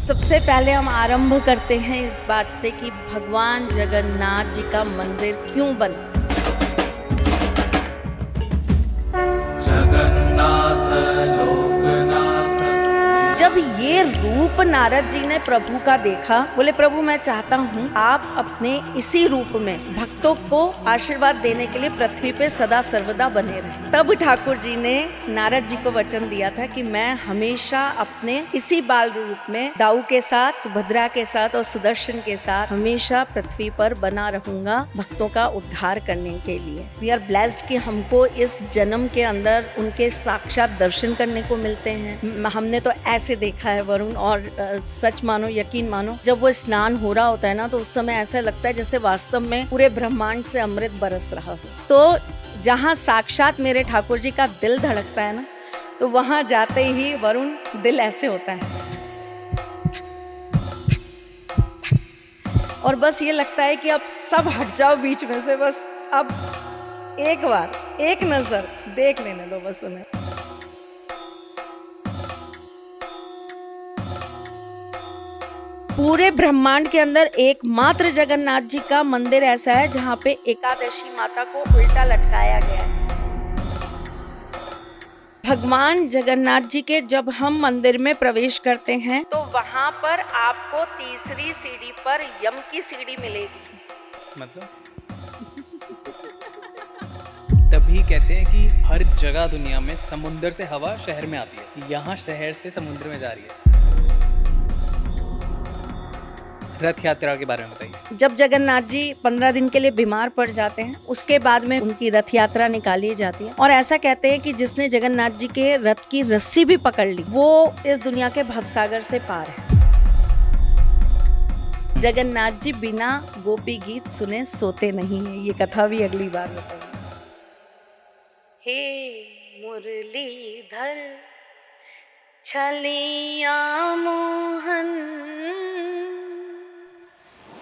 सबसे पहले हम आरंभ करते हैं इस बात से कि भगवान जगन्नाथ जी का मंदिर क्यों बना। जगन्नाथ लोकनाथ। जब ये रूप नारद जी ने प्रभु का देखा, बोले प्रभु मैं चाहता हूँ आप अपने इसी रूप में भक्तों को आशीर्वाद देने के लिए पृथ्वी पे सदा सर्वदा बने रहे। तब ठाकुर जी ने नारद जी को वचन दिया था कि मैं हमेशा अपने इसी बाल रूप में दाऊ के साथ, सुभद्रा के साथ और सुदर्शन के साथ हमेशा पृथ्वी पर बना रहूंगा भक्तों का उद्धार करने के लिए। वी आर ब्लेस्ड कि हमको इस जन्म के अंदर उनके साक्षात दर्शन करने को मिलते हैं। हमने तो ऐसे देखा है वरुण, और सच मानो, यकीन मानो, जब वो स्नान हो रहा होता है ना, तो उस समय ऐसा लगता है जैसे वास्तव में पूरे ब्रह्मांड से अमृत बरस रहा हो। तो जहाँ साक्षात मेरे ठाकुर जी का दिल धड़कता है ना, तो वहां जाते ही वरुण दिल ऐसे होता है और बस ये लगता है कि अब सब हट जाओ बीच में से, बस अब एक बार एक नजर देख लेने दो बस उन्हें। पूरे ब्रह्मांड के अंदर एकमात्र जगन्नाथ जी का मंदिर ऐसा है जहाँ पे एकादशी माता को उल्टा लटकाया गया है। भगवान जगन्नाथ जी के जब हम मंदिर में प्रवेश करते हैं तो वहाँ पर आपको तीसरी सीढ़ी पर यम की सीढ़ी मिलेगी। मतलब तभी कहते हैं कि हर जगह दुनिया में समुद्र से हवा शहर में आती है, यहाँ शहर से समुद्र में जा रही है। रथ यात्रा के बारे में बताइए। जब जगन्नाथ जी 15 दिन के लिए बीमार पड़ जाते हैं, उसके बाद में उनकी रथ यात्रा निकाली जाती है और ऐसा कहते हैं कि जिसने जगन्नाथ जी के रथ की रस्सी भी पकड़ ली वो इस दुनिया के भवसागर से पार है। जगन्नाथ जी बिना गोपी गीत सुने सोते नहीं है, ये कथा भी अगली बार बताएंगे। हे मुरलीधर छलिया मोहन।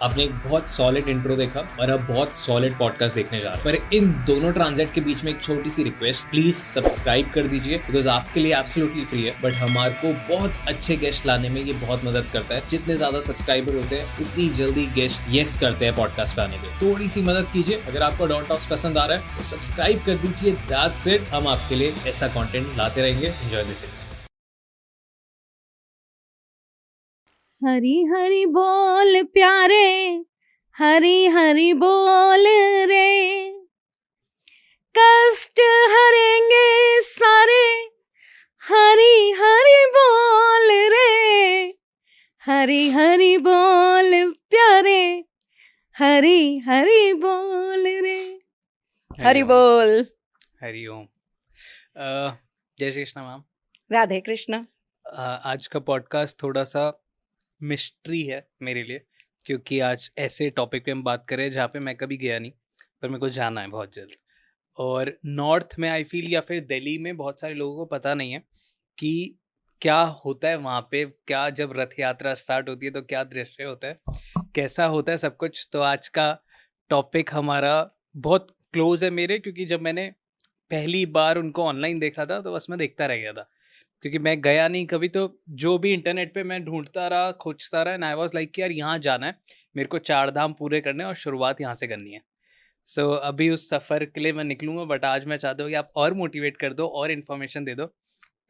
आपने एक बहुत सॉलिड इंट्रो देखा और अब बहुत सॉलिड पॉडकास्ट देखने जा रहे हैं, पर इन दोनों ट्रांजेक्ट के बीच में एक छोटी सी रिक्वेस्ट, प्लीज सब्सक्राइब कर दीजिए, बिकॉज आपके लिए एब्सोल्युटली फ्री है, बट हमारे को बहुत अच्छे गेस्ट लाने में ये बहुत मदद करता है। जितने ज्यादा सब्सक्राइबर होते हैं उतनी जल्दी गेस्ट यस करते हैं पॉडकास्ट पे आने के। थोड़ी सी मदद कीजिए। अगर आपको डॉन टॉक्स पसंद आ रहा है तो सब्सक्राइब कर दीजिए। That's it. हम आपके लिए ऐसा कंटेंट लाते रहेंगे। Enjoy this. हरी हरी बोल प्यारे, हरी हरी बोल रे, कष्ट हरेंगे सारे, हरी हरी बोल रे, हरी हरी बोल प्यारे, हरी हरी बोल रे। हरि बोल। हरि ओम। जय श्री कृष्ण मैम। राधे कृष्ण। आज का पॉडकास्ट थोड़ा सा मिस्ट्री है मेरे लिए, क्योंकि आज ऐसे टॉपिक पे हम बात करें जहाँ पे मैं कभी गया नहीं, पर मेरे को जाना है बहुत जल्द। और नॉर्थ में आई फील, या फिर दिल्ली में बहुत सारे लोगों को पता नहीं है कि क्या होता है वहाँ पे, क्या जब रथ यात्रा स्टार्ट होती है तो क्या दृश्य होता है, कैसा होता है सब कुछ। तो आज का टॉपिक हमारा बहुत क्लोज है मेरे, क्योंकि जब मैंने पहली बार उनको ऑनलाइन देखा था तो बस मैं देखता रह गया था, क्योंकि मैं गया नहीं कभी। तो जो भी इंटरनेट पे मैं ढूंढता रहा, खोजता रहा, एंड आई वाज लाइक कि यार यहाँ जाना है, मेरे को 4 धाम पूरे करने हैं और शुरुआत यहाँ से करनी है। सो अभी उस सफ़र के लिए मैं निकलूंगा, बट आज मैं चाहता हूँ कि आप और मोटिवेट कर दो और इन्फॉर्मेशन दे दो।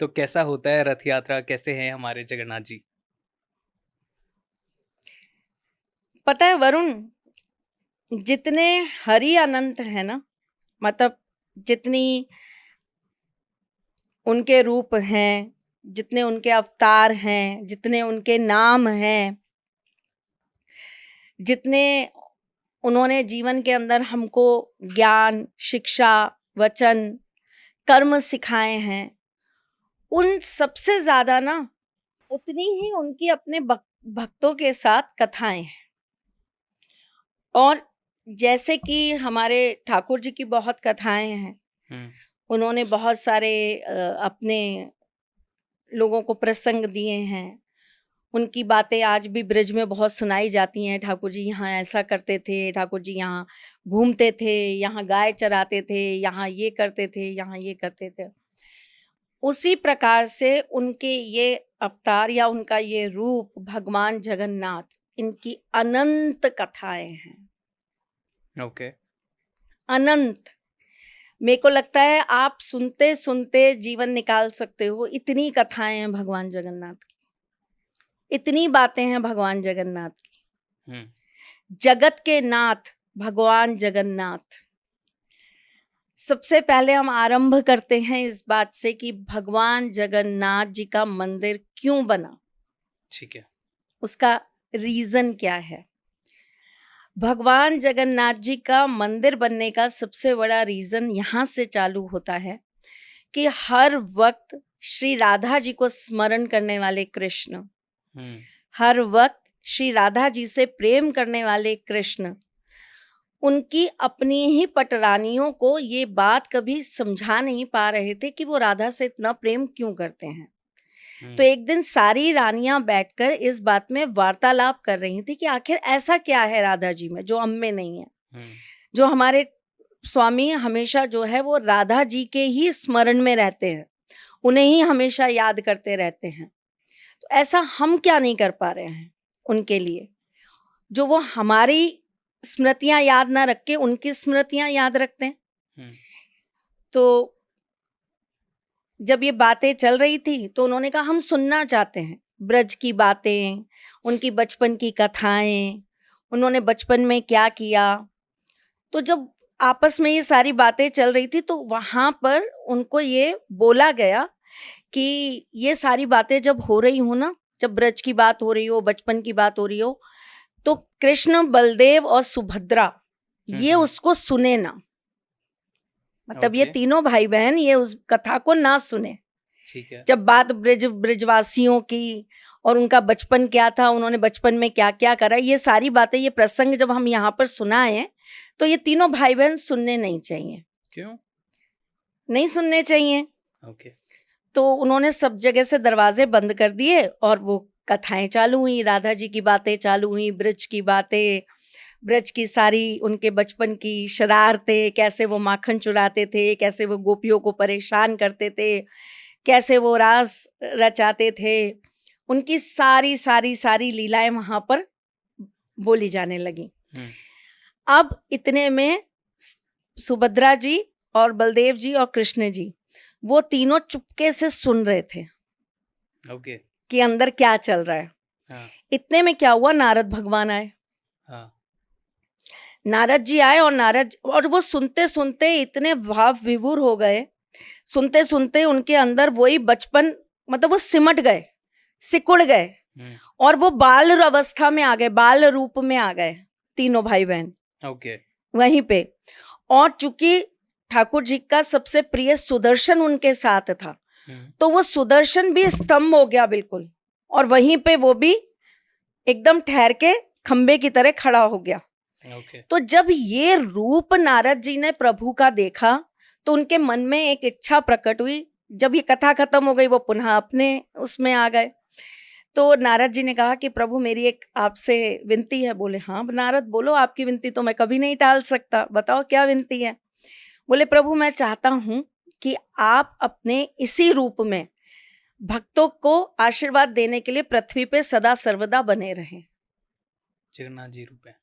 तो कैसा होता है रथ यात्रा, कैसे हैं हमारे जगन्नाथ जी? पता है वरुण, जितने हरि अनंत है ना, मतलब जितनी उनके रूप हैं, जितने उनके अवतार हैं, जितने उनके नाम हैं, जितने उन्होंने जीवन के अंदर हमको ज्ञान, शिक्षा, वचन, कर्म सिखाए हैं, उन सबसे ज्यादा ना उतनी ही उनकी अपने भक्तों के साथ कथाएं हैं। और जैसे कि हमारे ठाकुर जी की बहुत कथाएं हैं, उन्होंने बहुत सारे अपने लोगों को प्रसंग दिए हैं। उनकी बातें आज भी ब्रिज में बहुत सुनाई जाती हैं। ठाकुर जी यहाँ ऐसा करते थे, ठाकुर जी यहाँ घूमते थे, यहाँ गाय चराते थे, यहाँ ये करते थे, यहाँ ये करते थे। उसी प्रकार से उनके ये अवतार या उनका ये रूप भगवान जगन्नाथ, इनकी अनंत कथाएं हैं, ओके। अनंत। मेरे को लगता है आप सुनते सुनते जीवन निकाल सकते हो, इतनी कथाएं हैं भगवान जगन्नाथ की, इतनी बातें हैं भगवान जगन्नाथ की। जगत के नाथ भगवान जगन्नाथ। सबसे पहले हम आरंभ करते हैं इस बात से कि भगवान जगन्नाथ जी का मंदिर क्यों बना, ठीक है। उसका रीजन क्या है। भगवान जगन्नाथ जी का मंदिर बनने का सबसे बड़ा रीजन यहाँ से चालू होता है कि हर वक्त श्री राधा जी को स्मरण करने वाले कृष्ण, हर वक्त श्री राधा जी से प्रेम करने वाले कृष्ण, उनकी अपनी ही पटरानियों को ये बात कभी समझा नहीं पा रहे थे कि वो राधा से इतना प्रेम क्यों करते हैं। तो एक दिन सारी रानियां बैठकर इस बात में वार्तालाप कर रही थी कि आखिर ऐसा क्या है राधा जी में जो हम में नहीं है। जो हमारे स्वामी हमेशा जो है वो राधा जी के ही स्मरण में रहते हैं, उन्हें ही हमेशा याद करते रहते हैं, तो ऐसा हम क्या नहीं कर पा रहे हैं उनके लिए, जो वो हमारी स्मृतियां याद ना रख के उनकी स्मृतियां याद रखते हैं। तो जब ये बातें चल रही थी तो उन्होंने कहा हम सुनना चाहते हैं ब्रज की बातें, उनकी बचपन की कथाएं, उन्होंने बचपन में क्या किया। तो जब आपस में ये सारी बातें चल रही थी तो वहां पर उनको ये बोला गया कि ये सारी बातें जब हो रही हो ना, जब ब्रज की बात हो रही हो, बचपन की बात हो रही हो, तो कृष्ण, बलदेव और सुभद्रा ये उसको सुने ना, मतलब ये तीनों भाई बहन ये उस कथा को ना सुने। ठीक है। जब बात ब्रजवासियों की और उनका बचपन क्या था, उन्होंने बचपन में क्या क्या करा, ये सारी बातें, ये प्रसंग जब हम यहाँ पर सुनाए तो ये तीनों भाई बहन सुनने नहीं चाहिए। क्यों नहीं सुनने चाहिए? ओके। तो उन्होंने सब जगह से दरवाजे बंद कर दिए और वो कथाएं चालू हुई, राधा जी की बातें चालू हुई, ब्रज की बातें, ब्रज की सारी उनके बचपन की शरारतें, कैसे वो माखन चुराते थे, कैसे वो गोपियों को परेशान करते थे, कैसे वो रास रचाते थे, उनकी सारी सारी सारी लीलाएं वहां पर बोली जाने लगी। अब इतने में सुभद्रा जी और बलदेव जी और कृष्ण जी वो तीनों चुपके से सुन रहे थे ओके कि अंदर क्या चल रहा है। हाँ। इतने में क्या हुआ, नारद भगवान आए। हाँ। नारद जी आए और वो सुनते सुनते इतने भाव विभोर हो गए, सुनते सुनते उनके अंदर वही बचपन, मतलब वो सिमट गए, सिकुड़ गए और वो बाल अवस्था में आ गए, बाल रूप में आ गए तीनों भाई बहन। ओके। वहीं पे, और चूंकि ठाकुर जी का सबसे प्रिय सुदर्शन उनके साथ था, तो वो सुदर्शन भी स्तंभ हो गया बिल्कुल, और वहीं पे वो भी एकदम ठहर के खंबे की तरह खड़ा हो गया। तो जब ये रूप नारद जी ने प्रभु का देखा तो उनके मन में एक इच्छा प्रकट हुई। जब ये कथा खत्म हो गई वो पुनः अपने उसमें आ गए। तो नारद जी ने कहा कि प्रभु मेरी एक आपसे विनती है। बोले हाँ नारद बोलो, आपकी विनती तो मैं कभी नहीं टाल सकता, बताओ क्या विनती है। बोले प्रभु मैं चाहता हूं कि आप अपने इसी रूप में भक्तों को आशीर्वाद देने के लिए पृथ्वी पे सदा सर्वदा बने रहें। जगन्नाथ जी रूप है।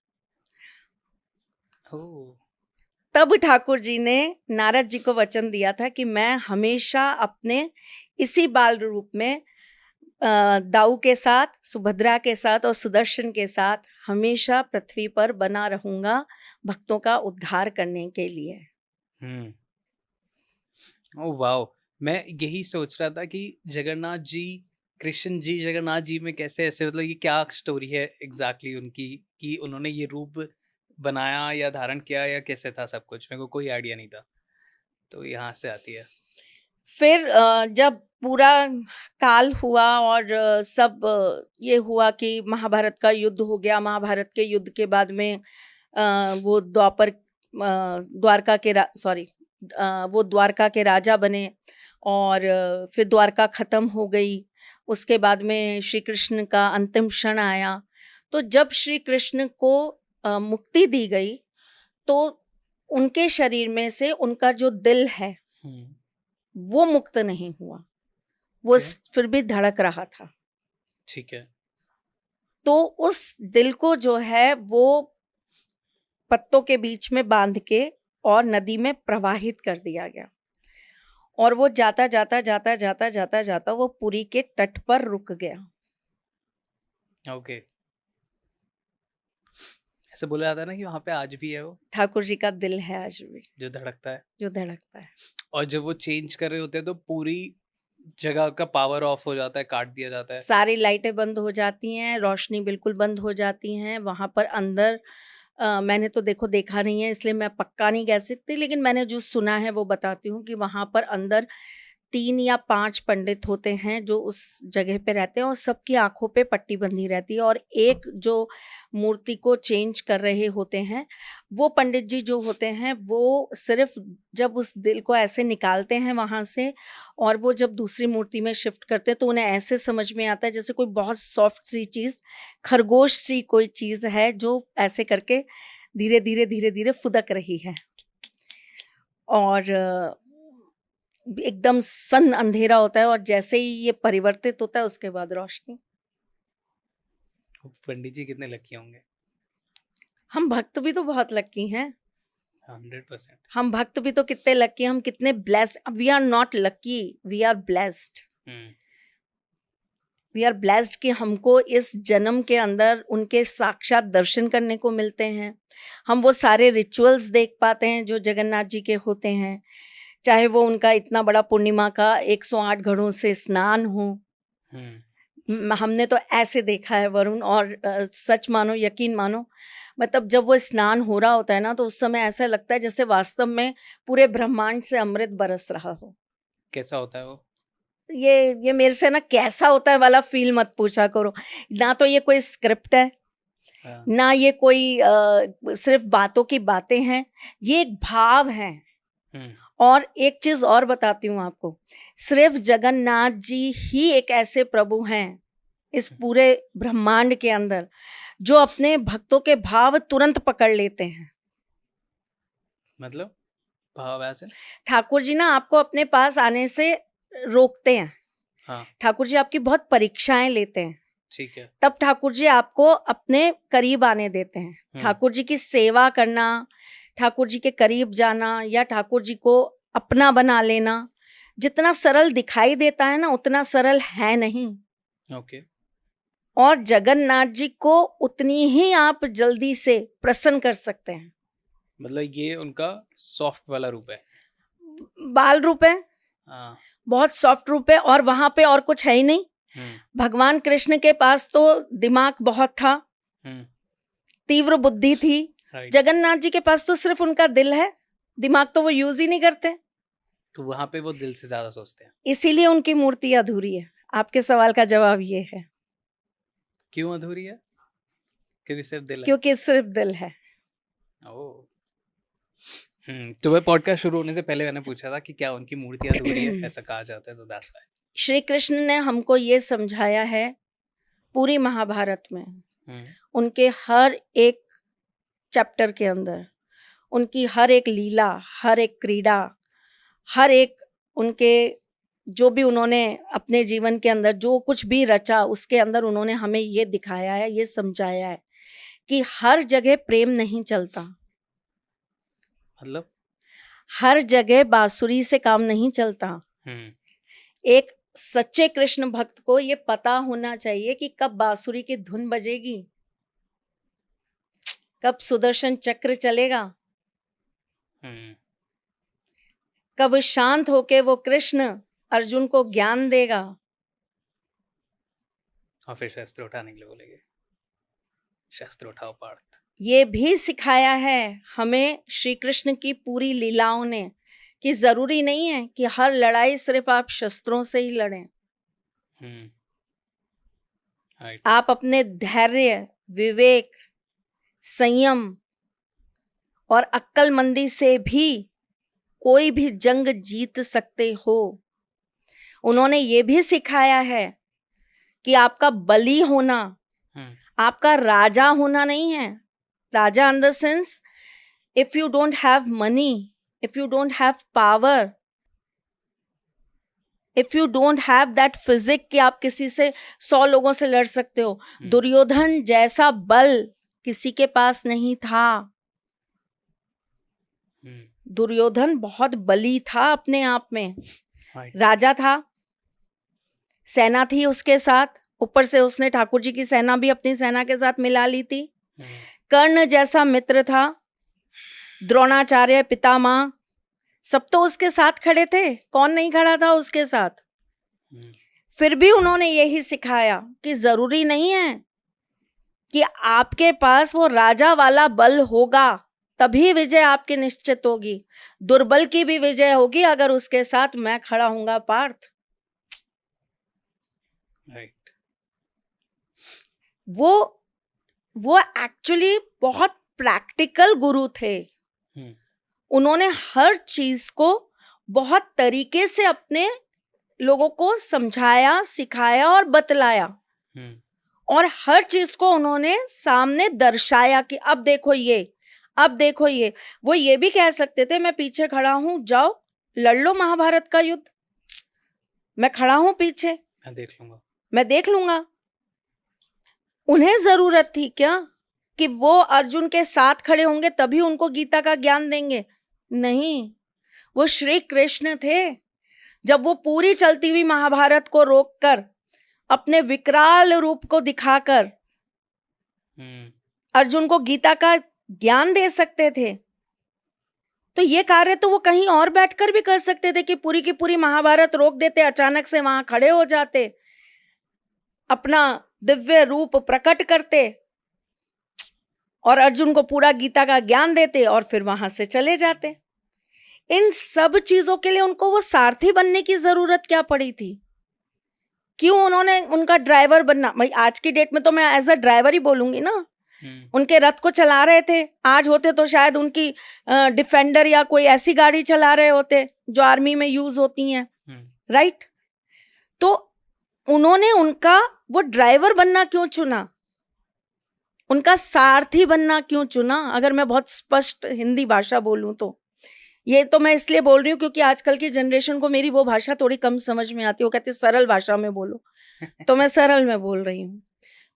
तब ठाकुर जी ने नारद जी को वचन दिया था कि मैं हमेशा अपने इसी बाल रूप में दाऊ के साथ, सुभद्रा के साथ और सुदर्शन के साथ हमेशा पृथ्वी पर बना रहूंगा भक्तों का उद्धार करने के लिए। ओह वाओ, मैं यही सोच रहा था कि जगन्नाथ जी, कृष्ण जी जगन्नाथ जी में कैसे ऐसे, मतलब ये क्या स्टोरी है एग्जैक्टली उनकी, कि उन्होंने ये रूप बनाया या धारण किया या कैसे था सब कुछ, मेरे को कोई आइडिया नहीं था, तो यहाँ से आती है। फिर जब पूरा काल हुआ और सब ये हुआ कि महाभारत का युद्ध हो गया। महाभारत के युद्ध के बाद में वो वो द्वारका के राजा बने और फिर द्वारका खत्म हो गई। उसके बाद में श्री कृष्ण का अंतिम क्षण आया। तो जब श्री कृष्ण को मुक्ति दी गई तो उनके शरीर में से उनका जो दिल है वो मुक्त नहीं हुआ, वो Okay. फिर भी धड़क रहा था। ठीक है। तो उस दिल को जो है वो पत्तों के बीच में बांध के और नदी में प्रवाहित कर दिया गया, और वो जाता जाता जाता जाता जाता जाता वो पुरी के तट पर रुक गया। ओके। ऐसे बोला जाता है ना कि वहाँ पे आज भी है वो ठाकुर जी का दिल है आज भी जो धड़कता है, जो धड़कता है। और जब वो चेंज कर रहे होते हैं तो पूरी जगह का पावर ऑफ हो जाता है, काट दिया जाता है। सारी लाइटें बंद हो जाती हैं, रोशनी बिल्कुल बंद हो जाती हैं वहां पर अंदर। मैंने तो देखा नहीं है इसलिए मैं पक्का नहीं कह सकती, लेकिन मैंने जो सुना है वो बताती हूँ कि वहां पर अंदर 3 या 5 पंडित होते हैं जो उस जगह पे रहते हैं, और सबकी आंखों पे पट्टी बंधी रहती है, और एक जो मूर्ति को चेंज कर रहे होते हैं वो पंडित जी जो होते हैं वो सिर्फ जब उस दिल को ऐसे निकालते हैं वहां से, और वो जब दूसरी मूर्ति में शिफ्ट करते हैं तो उन्हें ऐसे समझ में आता है जैसे कोई बहुत सॉफ्ट सी चीज, खरगोश सी कोई चीज है जो ऐसे करके धीरे धीरे धीरे धीरे फुदक रही है, और एकदम सन अंधेरा होता है, और जैसे ही ये परिवर्तित होता है उसके बाद रोशनी। पंडित जी कितने लकी होंगे। हम भक्त भी तो बहुत लकी हैं, 100%। हम भक्त भी तो कितने लकी, हम कितने blessed. We are not lucky, we are blessed. We are blessed कि हमको इस जन्म के अंदर उनके साक्षात दर्शन करने को मिलते हैं। हम वो सारे रिचुअल्स देख पाते हैं जो जगन्नाथ जी के होते हैं, चाहे वो उनका इतना बड़ा पूर्णिमा का 108 घड़ों से स्नान हो। हमने तो ऐसे देखा है वरुण, और सच मानो यकीन मानो, मतलब जब वो स्नान हो रहा होता है ना तो उस समय ऐसा लगता है जैसे वास्तव में पूरे ब्रह्मांड से अमृत बरस रहा हो। कैसा होता है वो? ये मेरे से ना कैसा होता है वाला फील मत पूछा करो। ना तो ये कोई स्क्रिप्ट है, ना ये कोई सिर्फ बातों की बातें हैं, ये एक भाव है। और एक चीज और बताती हूँ आपको, सिर्फ जगन्नाथ जी ही एक ऐसे प्रभु हैं इस पूरे ब्रह्मांड के अंदर जो अपने भक्तों के भाव तुरंत पकड़ लेते हैं। मतलब भाव ऐसे? ठाकुर जी ना आपको अपने पास आने से रोकते हैं। हाँ। ठाकुर जी आपकी बहुत परीक्षाएं लेते हैं, ठीक है। तब ठाकुर जी आपको अपने करीब आने देते हैं। ठाकुर जी की सेवा करना, ठाकुर जी के करीब जाना, या ठाकुर जी को अपना बना लेना, जितना सरल दिखाई देता है ना उतना सरल है नहीं। ओके। और जगन्नाथ जी को उतनी ही आप जल्दी से प्रसन्न कर सकते हैं। मतलब ये उनका सॉफ्ट वाला रूप है, बाल रूप है। हाँ। बहुत सॉफ्ट रूप है, और वहां पे और कुछ है ही नहीं। भगवान कृष्ण के पास तो दिमाग बहुत था, तीव्र बुद्धि थी। जगन्नाथ जी के पास तो सिर्फ उनका दिल है, दिमाग तो वो यूज ही नहीं करते। तो वहां पे वो दिल से ज्यादा सोचते हैं, इसीलिए उनकी मूर्ति अधूरी है। आपके सवाल का जवाब ये है। क्यों अधूरी है? क्योंकि सिर्फ दिल है। क्योंकि सिर्फ दिल है। ओह। तो वह पॉडकास्ट शुरू होने से पहले मैंने पूछा था कि क्या उनकी मूर्ति अधूरी है, ऐसा कहा जाता है, तो दैट्स व्हाई। श्री कृष्ण ने हमको ये समझाया है पूरी महाभारत में, उनके हर एक चैप्टर के अंदर, उनकी हर एक लीला, हर एक क्रीड़ा, हर एक उनके जो भी उन्होंने अपने जीवन के अंदर जो कुछ भी रचा, उसके अंदर उन्होंने हमें ये दिखाया है, ये समझाया है कि हर जगह प्रेम नहीं चलता। मतलब हर जगह बांसुरी से काम नहीं चलता। एक सच्चे कृष्ण भक्त को ये पता होना चाहिए कि कब बांसुरी की धुन बजेगी, कब सुदर्शन चक्र चलेगा, कब शांत होके वो कृष्ण अर्जुन को ज्ञान देगा, और फिर शस्त्र उठाने के लिए बोलेंगे, शस्त्र उठाओ पार्थ। ये भी सिखाया है हमें श्री कृष्ण की पूरी लीलाओं ने कि जरूरी नहीं है कि हर लड़ाई सिर्फ आप शस्त्रों से ही लड़ें। आप अपने धैर्य, विवेक, संयम और अक्लमंदी से भी कोई भी जंग जीत सकते हो। उन्होंने ये भी सिखाया है कि आपका बली होना, आपका राजा होना नहीं है। राजा in the sense, if you don't have money, if you don't have power, if you don't have that physique कि आप किसी से 100 लोगों से लड़ सकते हो, दुर्योधन जैसा बल किसी के पास नहीं था। दुर्योधन बहुत बली था अपने आप में, राजा था, सेना थी उसके साथ, ऊपर से उसने ठाकुर जी की सेना भी अपनी सेना के साथ मिला ली थी। कर्ण जैसा मित्र था, द्रोणाचार्य, पितामह, सब तो उसके साथ खड़े थे, कौन नहीं खड़ा था उसके साथ। फिर भी उन्होंने यही सिखाया कि जरूरी नहीं है कि आपके पास वो राजा वाला बल होगा तभी विजय आपकी निश्चित होगी, दुर्बल की भी विजय होगी अगर उसके साथ मैं खड़ा हूंगा पार्थ। राइट। वो एक्चुअली बहुत प्रैक्टिकल गुरु थे। उन्होंने हर चीज को बहुत तरीके से अपने लोगों को समझाया, सिखाया और बतलाया, और हर चीज को उन्होंने सामने दर्शाया कि अब देखो ये, अब देखो ये। वो ये भी कह सकते थे मैं पीछे खड़ा हूं, जाओ लड़ लो महाभारत का युद्ध, मैं खड़ा हूं पीछे, मैं देख लूंगा। उन्हें जरूरत थी क्या कि वो अर्जुन के साथ खड़े होंगे तभी उनको गीता का ज्ञान देंगे? नहीं, वो श्री कृष्ण थे। जब वो पूरी चलती हुई महाभारत को रोककर अपने विकराल रूप को दिखाकर अर्जुन को गीता का ज्ञान दे सकते थे, तो ये कार्य तो वो कहीं और बैठकर भी कर सकते थे कि पूरी की पूरी महाभारत रोक देते, अचानक से वहां खड़े हो जाते, अपना दिव्य रूप प्रकट करते और अर्जुन को पूरा गीता का ज्ञान देते और फिर वहां से चले जाते। इन सब चीजों के लिए उनको वो सारथी बनने की जरूरत क्या पड़ी थी? क्यों उन्होंने उनका ड्राइवर बनना? भाई आज की डेट में तो मैं एज अ ड्राइवर ही बोलूंगी ना। उनके रथ को चला रहे थे, आज होते तो शायद उनकी डिफेंडर या कोई ऐसी गाड़ी चला रहे होते जो आर्मी में यूज होती हैं, राइट? तो उन्होंने उनका वो ड्राइवर बनना क्यों चुना, उनका सारथी बनना क्यों चुना? अगर मैं बहुत स्पष्ट हिंदी भाषा बोलूं तो ये तो मैं इसलिए बोल रही हूँ क्योंकि आजकल की जनरेशन को मेरी वो भाषा थोड़ी कम समझ में आती है, वो कहते हैं सरल भाषा में बोलो, तो मैं सरल में बोल रही हूँ।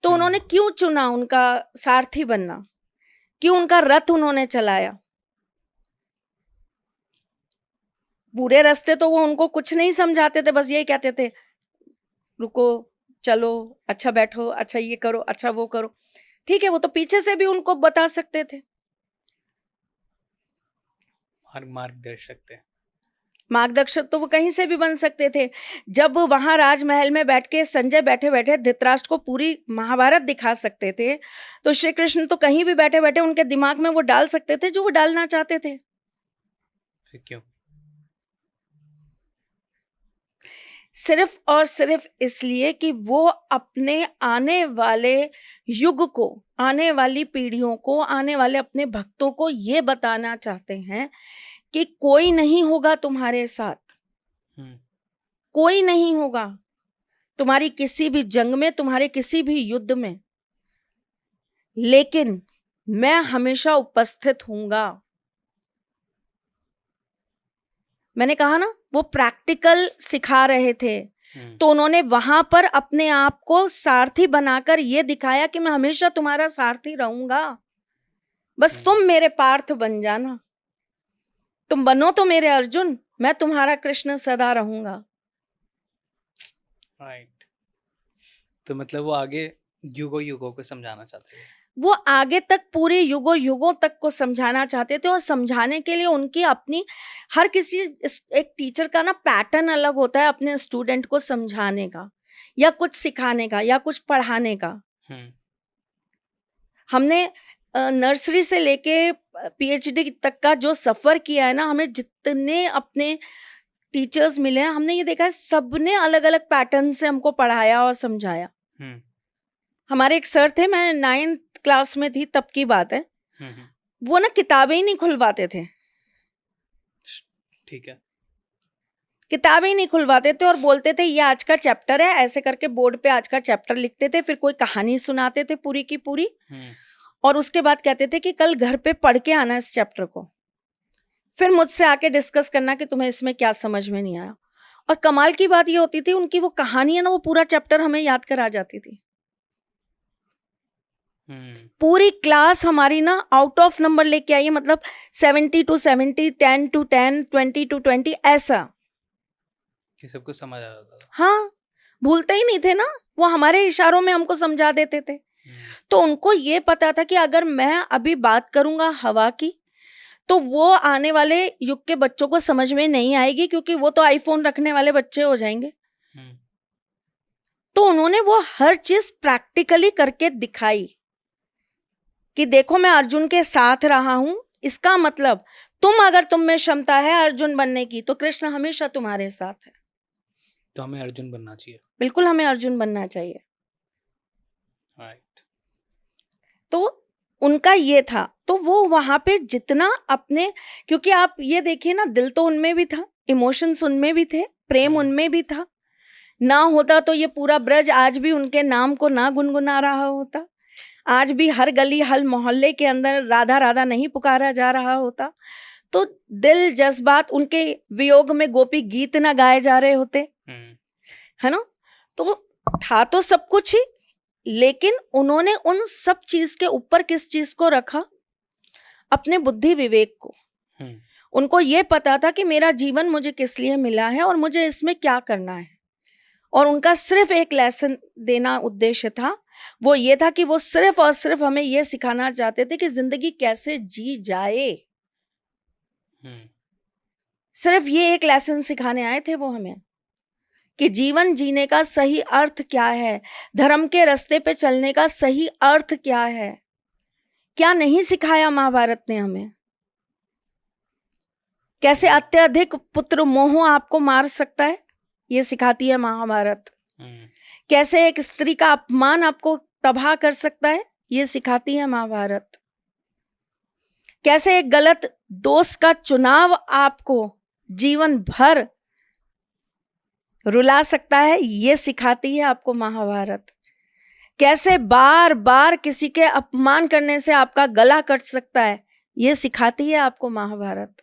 तो उन्होंने क्यों चुना उनका सारथी बनना, क्यों उनका रथ उन्होंने चलाया? बुरे रास्ते तो वो उनको कुछ नहीं समझाते थे, बस यही कहते थे रुको, चलो, अच्छा बैठो, अच्छा ये करो, अच्छा वो करो। ठीक है, वो तो पीछे से भी उनको बता सकते थे, मार्गदर्शक तो वो कहीं से भी बन सकते थे। जब वहां राजमहल में बैठ के संजय बैठे बैठे धृतराष्ट्र को पूरी महाभारत दिखा सकते थे, तो श्री कृष्ण तो कहीं भी बैठे बैठे उनके दिमाग में वो डाल सकते थे जो वो डालना चाहते थे। क्यों? सिर्फ और सिर्फ इसलिए कि वो अपने आने वाले युग को, आने वाली पीढ़ियों को, आने वाले अपने भक्तों को ये बताना चाहते हैं कि कोई नहीं होगा तुम्हारे साथ, कोई नहीं होगा तुम्हारी किसी भी जंग में, तुम्हारे किसी भी युद्ध में, लेकिन मैं हमेशा उपस्थित हूंगा। मैंने कहा ना, वो प्रैक्टिकल सिखा रहे थे, तो उन्होंने वहां पर अपने आप को सारथी बनाकर ये दिखाया कि मैं हमेशा तुम्हारा सारथी रहूंगा, बस तुम मेरे पार्थ बन जाना, तुम बनो तो मेरे अर्जुन, मैं तुम्हारा कृष्ण सदा रहूंगा। राइट। तो मतलब वो आगे युगों युगों को समझाना चाहते हैं, वो आगे तक पूरे युगों युगों तक को समझाना चाहते थे, और समझाने के लिए उनकी अपनी, हर किसी एक टीचर का ना पैटर्न अलग होता है अपने स्टूडेंट को समझाने का या कुछ सिखाने का या कुछ पढ़ाने का। हमने नर्सरी से लेके पीएचडी तक का जो सफर किया है ना, हमें जितने अपने टीचर्स मिले हैं, हमने ये देखा है सबने अलग अलग पैटर्न से हमको पढ़ाया और समझाया। हमारे एक सर थे, मैं 9th क्लास में थी तब की बात है, वो ना किताबें ही नहीं खुलवाते थे, ठीक है, किताबें ही नहीं खुलवाते थे और बोलते थे ये आज का चैप्टर है, ऐसे करके बोर्ड पे आज का चैप्टर लिखते थे, फिर कोई कहानी सुनाते थे पूरी की पूरी, और उसके बाद कहते थे कि कल घर पे पढ़ के आना इस चैप्टर को, फिर मुझसे आके डिस्कस करना कि तुम्हें इसमें क्या समझ में नहीं आया। और कमाल की बात ये होती थी, उनकी वो कहानी है ना, वो पूरा चैप्टर हमें याद करा जाती थी। पूरी क्लास हमारी ना आउट ऑफ नंबर लेके आई, मतलब 70 to 70, 10 to 10, 20 to 20, ऐसा ये सब कुछ समझ आ जाता था। हाँ, भूलते ही नहीं थे ना, वो हमारे इशारों में हमको समझा देते थे। तो उनको ये पता था कि अगर मैं अभी बात करूंगा हवा की, तो वो आने वाले युग के बच्चों को समझ में नहीं आएगी, क्योंकि वो तो आईफोन रखने वाले बच्चे हो जाएंगे। तो उन्होंने वो हर चीज प्रैक्टिकली करके दिखाई कि देखो मैं अर्जुन के साथ रहा हूं, इसका मतलब अगर तुम में क्षमता है अर्जुन बनने की, तो कृष्ण हमेशा तुम्हारे साथ है। तो हमें अर्जुन बनना चाहिए। बिल्कुल, हमें अर्जुन बनना चाहिए। राइट। तो उनका ये था, तो वो वहां पे जितना अपने, क्योंकि आप ये देखिए ना, दिल तो उनमें भी था, इमोशंस उनमें भी थे, प्रेम उनमें भी था। ना होता तो ये पूरा ब्रज आज भी उनके नाम को ना गुनगुना रहा होता, आज भी हर गली हर मोहल्ले के अंदर राधा राधा नहीं पुकारा जा रहा होता, तो दिल जज्बात, उनके वियोग में गोपी गीत ना गाए जा रहे होते, है ना। तो था तो सब कुछ ही, लेकिन उन्होंने उन सब चीज के ऊपर किस चीज को रखा? अपने बुद्धि विवेक को। उनको ये पता था कि मेरा जीवन मुझे किस लिए मिला है और मुझे इसमें क्या करना है, और उनका सिर्फ एक लेसन देना उद्देश्य था, वो ये था कि वो सिर्फ और सिर्फ हमें ये सिखाना चाहते थे कि जिंदगी कैसे जी जाए। सिर्फ ये एक लेसन सिखाने आए थे वो हमें, कि जीवन जीने का सही अर्थ क्या है, धर्म के रास्ते पे चलने का सही अर्थ क्या है। क्या नहीं सिखाया महाभारत ने हमें? कैसे अत्यधिक पुत्र मोह आपको मार सकता है, ये सिखाती है महाभारत। कैसे एक स्त्री का अपमान आपको तबाह कर सकता है, ये सिखाती है महाभारत। कैसे एक गलत दोस्त का चुनाव आपको जीवन भर रुला सकता है, ये सिखाती है आपको महाभारत। कैसे बार बार किसी के अपमान करने से आपका गला कट सकता है, ये सिखाती है आपको महाभारत।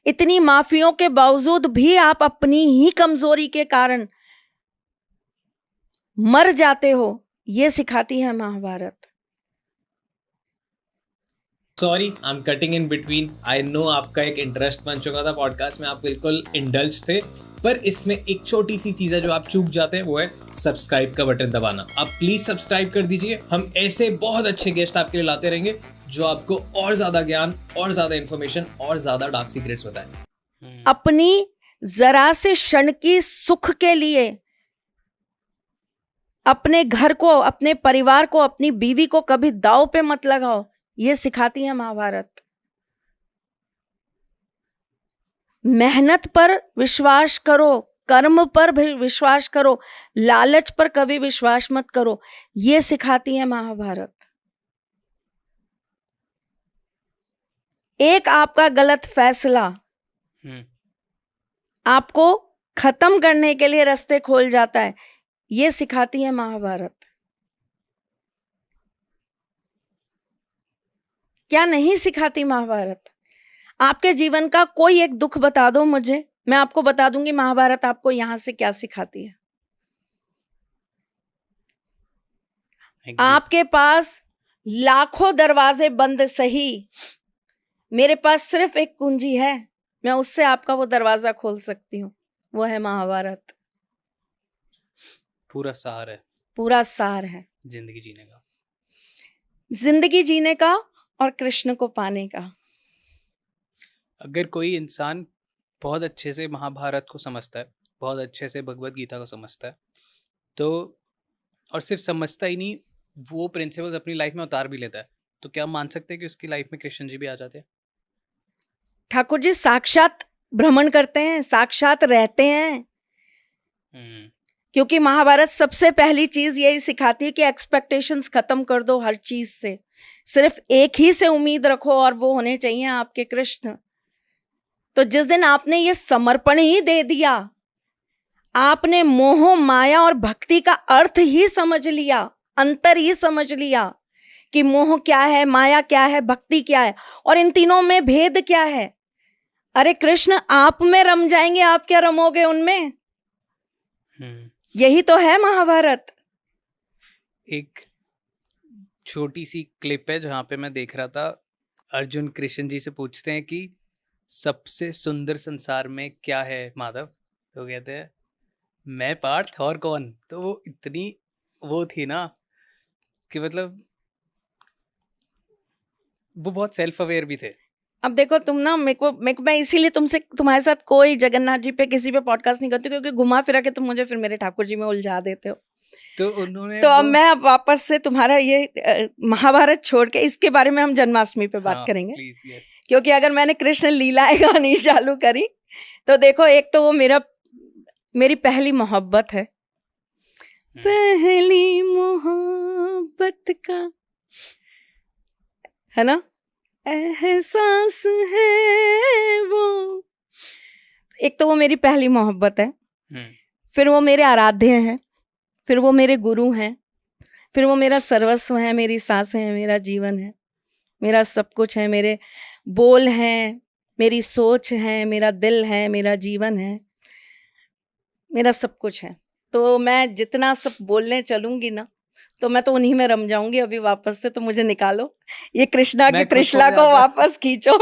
इतनी माफियों के बावजूद भी आप अपनी ही कमजोरी के कारण मर जाते हो, ये सिखाती है Mahabharat. Sorry, I am cutting in between. I know आपका एक इंटरेस्ट बन चुका था पॉडकास्ट में, आप बिल्कुल इंडल्ज थे, पर इसमें एक छोटी सी चीज है जो आप चूक जाते हैं, वो है सब्सक्राइब का बटन दबाना। आप प्लीज सब्सक्राइब कर दीजिए। हम ऐसे बहुत अच्छे गेस्ट आपके लिए लाते रहेंगे जो आपको और ज्यादा ज्ञान और ज्यादा इंफॉर्मेशन और ज्यादा डार्क सीक्रेट्स बताएं। अपनी जरा से क्षण की सुख के लिए अपने घर को, अपने परिवार को, अपनी बीवी को कभी दांव पे मत लगाओ, ये सिखाती है महाभारत। मेहनत पर विश्वास करो, कर्म पर भी विश्वास करो, लालच पर कभी विश्वास मत करो, ये सिखाती है महाभारत। एक आपका गलत फैसला आपको खत्म करने के लिए रास्ते खोल जाता है, ये सिखाती है महाभारत। क्या नहीं सिखाती महाभारत? आपके जीवन का कोई एक दुख बता दो मुझे, मैं आपको बता दूंगी महाभारत आपको यहां से क्या सिखाती है। आपके पास लाखों दरवाजे बंद सही, मेरे पास सिर्फ एक कुंजी है, मैं उससे आपका वो दरवाजा खोल सकती हूँ, वो है महाभारत। पूरा सार है, पूरा सार है जिंदगी जीने का, जिंदगी जीने का और कृष्ण को पाने का। अगर कोई इंसान बहुत अच्छे से महाभारत को समझता है, बहुत अच्छे से भगवत गीता को समझता है, तो और सिर्फ समझता ही नहीं, वो प्रिंसिपल्स अपनी लाइफ में उतार भी लेता है, तो क्या मान सकते हैं कि उसकी लाइफ में कृष्ण जी भी आ जाते हैं? ठाकुर जी साक्षात भ्रमण करते हैं, साक्षात रहते हैं। क्योंकि महाभारत सबसे पहली चीज यही सिखाती है कि एक्सपेक्टेशंस खत्म कर दो हर चीज से, सिर्फ एक ही से उम्मीद रखो और वो होने चाहिए आपके कृष्ण। तो जिस दिन आपने ये समर्पण ही दे दिया, आपने मोह माया और भक्ति का अर्थ ही समझ लिया, अंतर ही समझ लिया कि मोह क्या है, माया क्या है, भक्ति क्या है, और इन तीनों में भेद क्या है। अरे कृष्ण आप में रम जाएंगे, आप क्या रमोगे उनमें? यही तो है महाभारत। एक छोटी सी क्लिप है जहाँ पे मैं देख रहा था, अर्जुन कृष्ण जी से पूछते हैं कि सबसे सुंदर संसार में क्या है माधव, तो कहते हैं मैं पार्थ और कौन। तो वो इतनी वो थी ना कि मतलब वो बहुत सेल्फ अवेयर भी थे। अब देखो तुम ना मेरे को मैं इसीलिए तुमसे तुम्हारे साथ कोई जगन्नाथ जी पे किसी पे पॉडकास्ट नहीं करती, क्योंकि घुमा फिरा के तुम मुझे फिर मेरे ठाकुर जी में उलझा देते हो। तो उन्होंने तो अब मैं अब वापस से तुम्हारा ये महाभारत छोड़ के इसके बारे में हम जन्माष्टमी पे बात करेंगे। Please, yes. क्योंकि अगर मैंने कृष्ण लीलाएं गानी चालू करी तो देखो, एक तो वो मेरी पहली मोहब्बत है, पहली मोहब्बत का है ना एहसास है वो। एक तो वो मेरी पहली मोहब्बत है, फिर वो मेरे आराध्य हैं, फिर वो मेरे गुरु हैं, फिर वो मेरा सर्वस्व है, मेरी सांसें हैं, मेरा जीवन है, मेरा सब कुछ है, मेरे बोल हैं, मेरी सोच है, मेरा दिल है, मेरा जीवन है, मेरा सब कुछ है। तो मैं जितना सब बोलने चलूंगी ना तो मैं तो उन्हीं में रम जाऊंगी अभी वापस से। तो मुझे निकालो, ये कृष्णा की त्रिशला को वापस खींचो।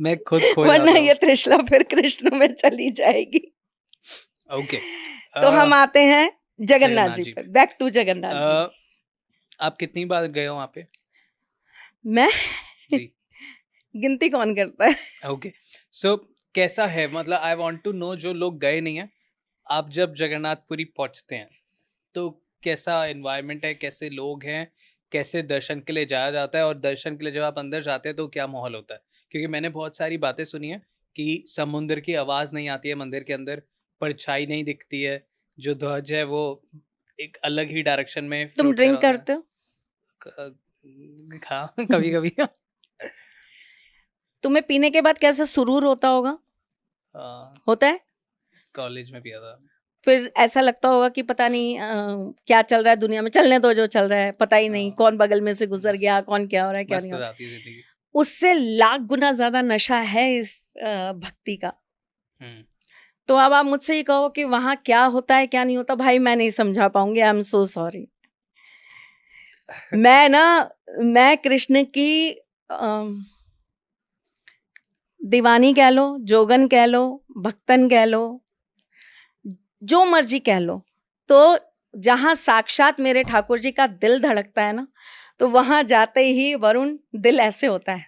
मैं खुद खो वरना ये त्रिशला फिर कृष्ण में चली जाएगी। ओके, तो हम आते हैं जगन्नाथ जी पे। Back to Jagannath ji. आप कितनी बार गए हो वहाँ पे? मैं जी गिनती कौन करता है? ओके, सो कैसा है, मतलब आई वांट टू नो, जो लोग गए नहीं हैं, आप जब जगन्नाथपुरी पहुँचते हैं तो कैसा एनवायरनमेंट है, कैसे लोग हैं, कैसे दर्शन के लिए जाया जाता है, और दर्शन के लिए जब आप अंदर जाते हैं तो क्या माहौल होता है? क्योंकि मैंने बहुत सारी बातें सुनी है कि समुद्र की आवाज़ नहीं आती है मंदिर के अंदर, परछाई नहीं दिखती है, जो ध्वज है वो एक अलग ही डायरेक्शन में। तुम ड्रिंक करते हो? हाँ, कभी कभी। तुम्हें पीने के बाद कैसे सुरूर होता होगा? होता है? कॉलेज में पिया था। फिर ऐसा लगता होगा कि पता नहीं क्या चल रहा है दुनिया में, चलने दो जो चल रहा है, पता ही नहीं कौन बगल में से गुजर गया, कौन क्या हो रहा है क्या नहीं हो रहा है। उससे लाख गुना ज्यादा नशा है इस भक्ति का। तो अब आप मुझसे ही कहो कि वहां क्या होता है क्या नहीं होता, भाई मैं नहीं समझा पाऊंगी। I am so sorry. मैं कृष्ण की दीवानी कह लो, जोगन कह लो, भक्तन कह लो, जो मर्जी कह लो। तो जहां साक्षात मेरे ठाकुर जी का दिल धड़कता है ना, तो वहां जाते ही वरुण दिल ऐसे होता है,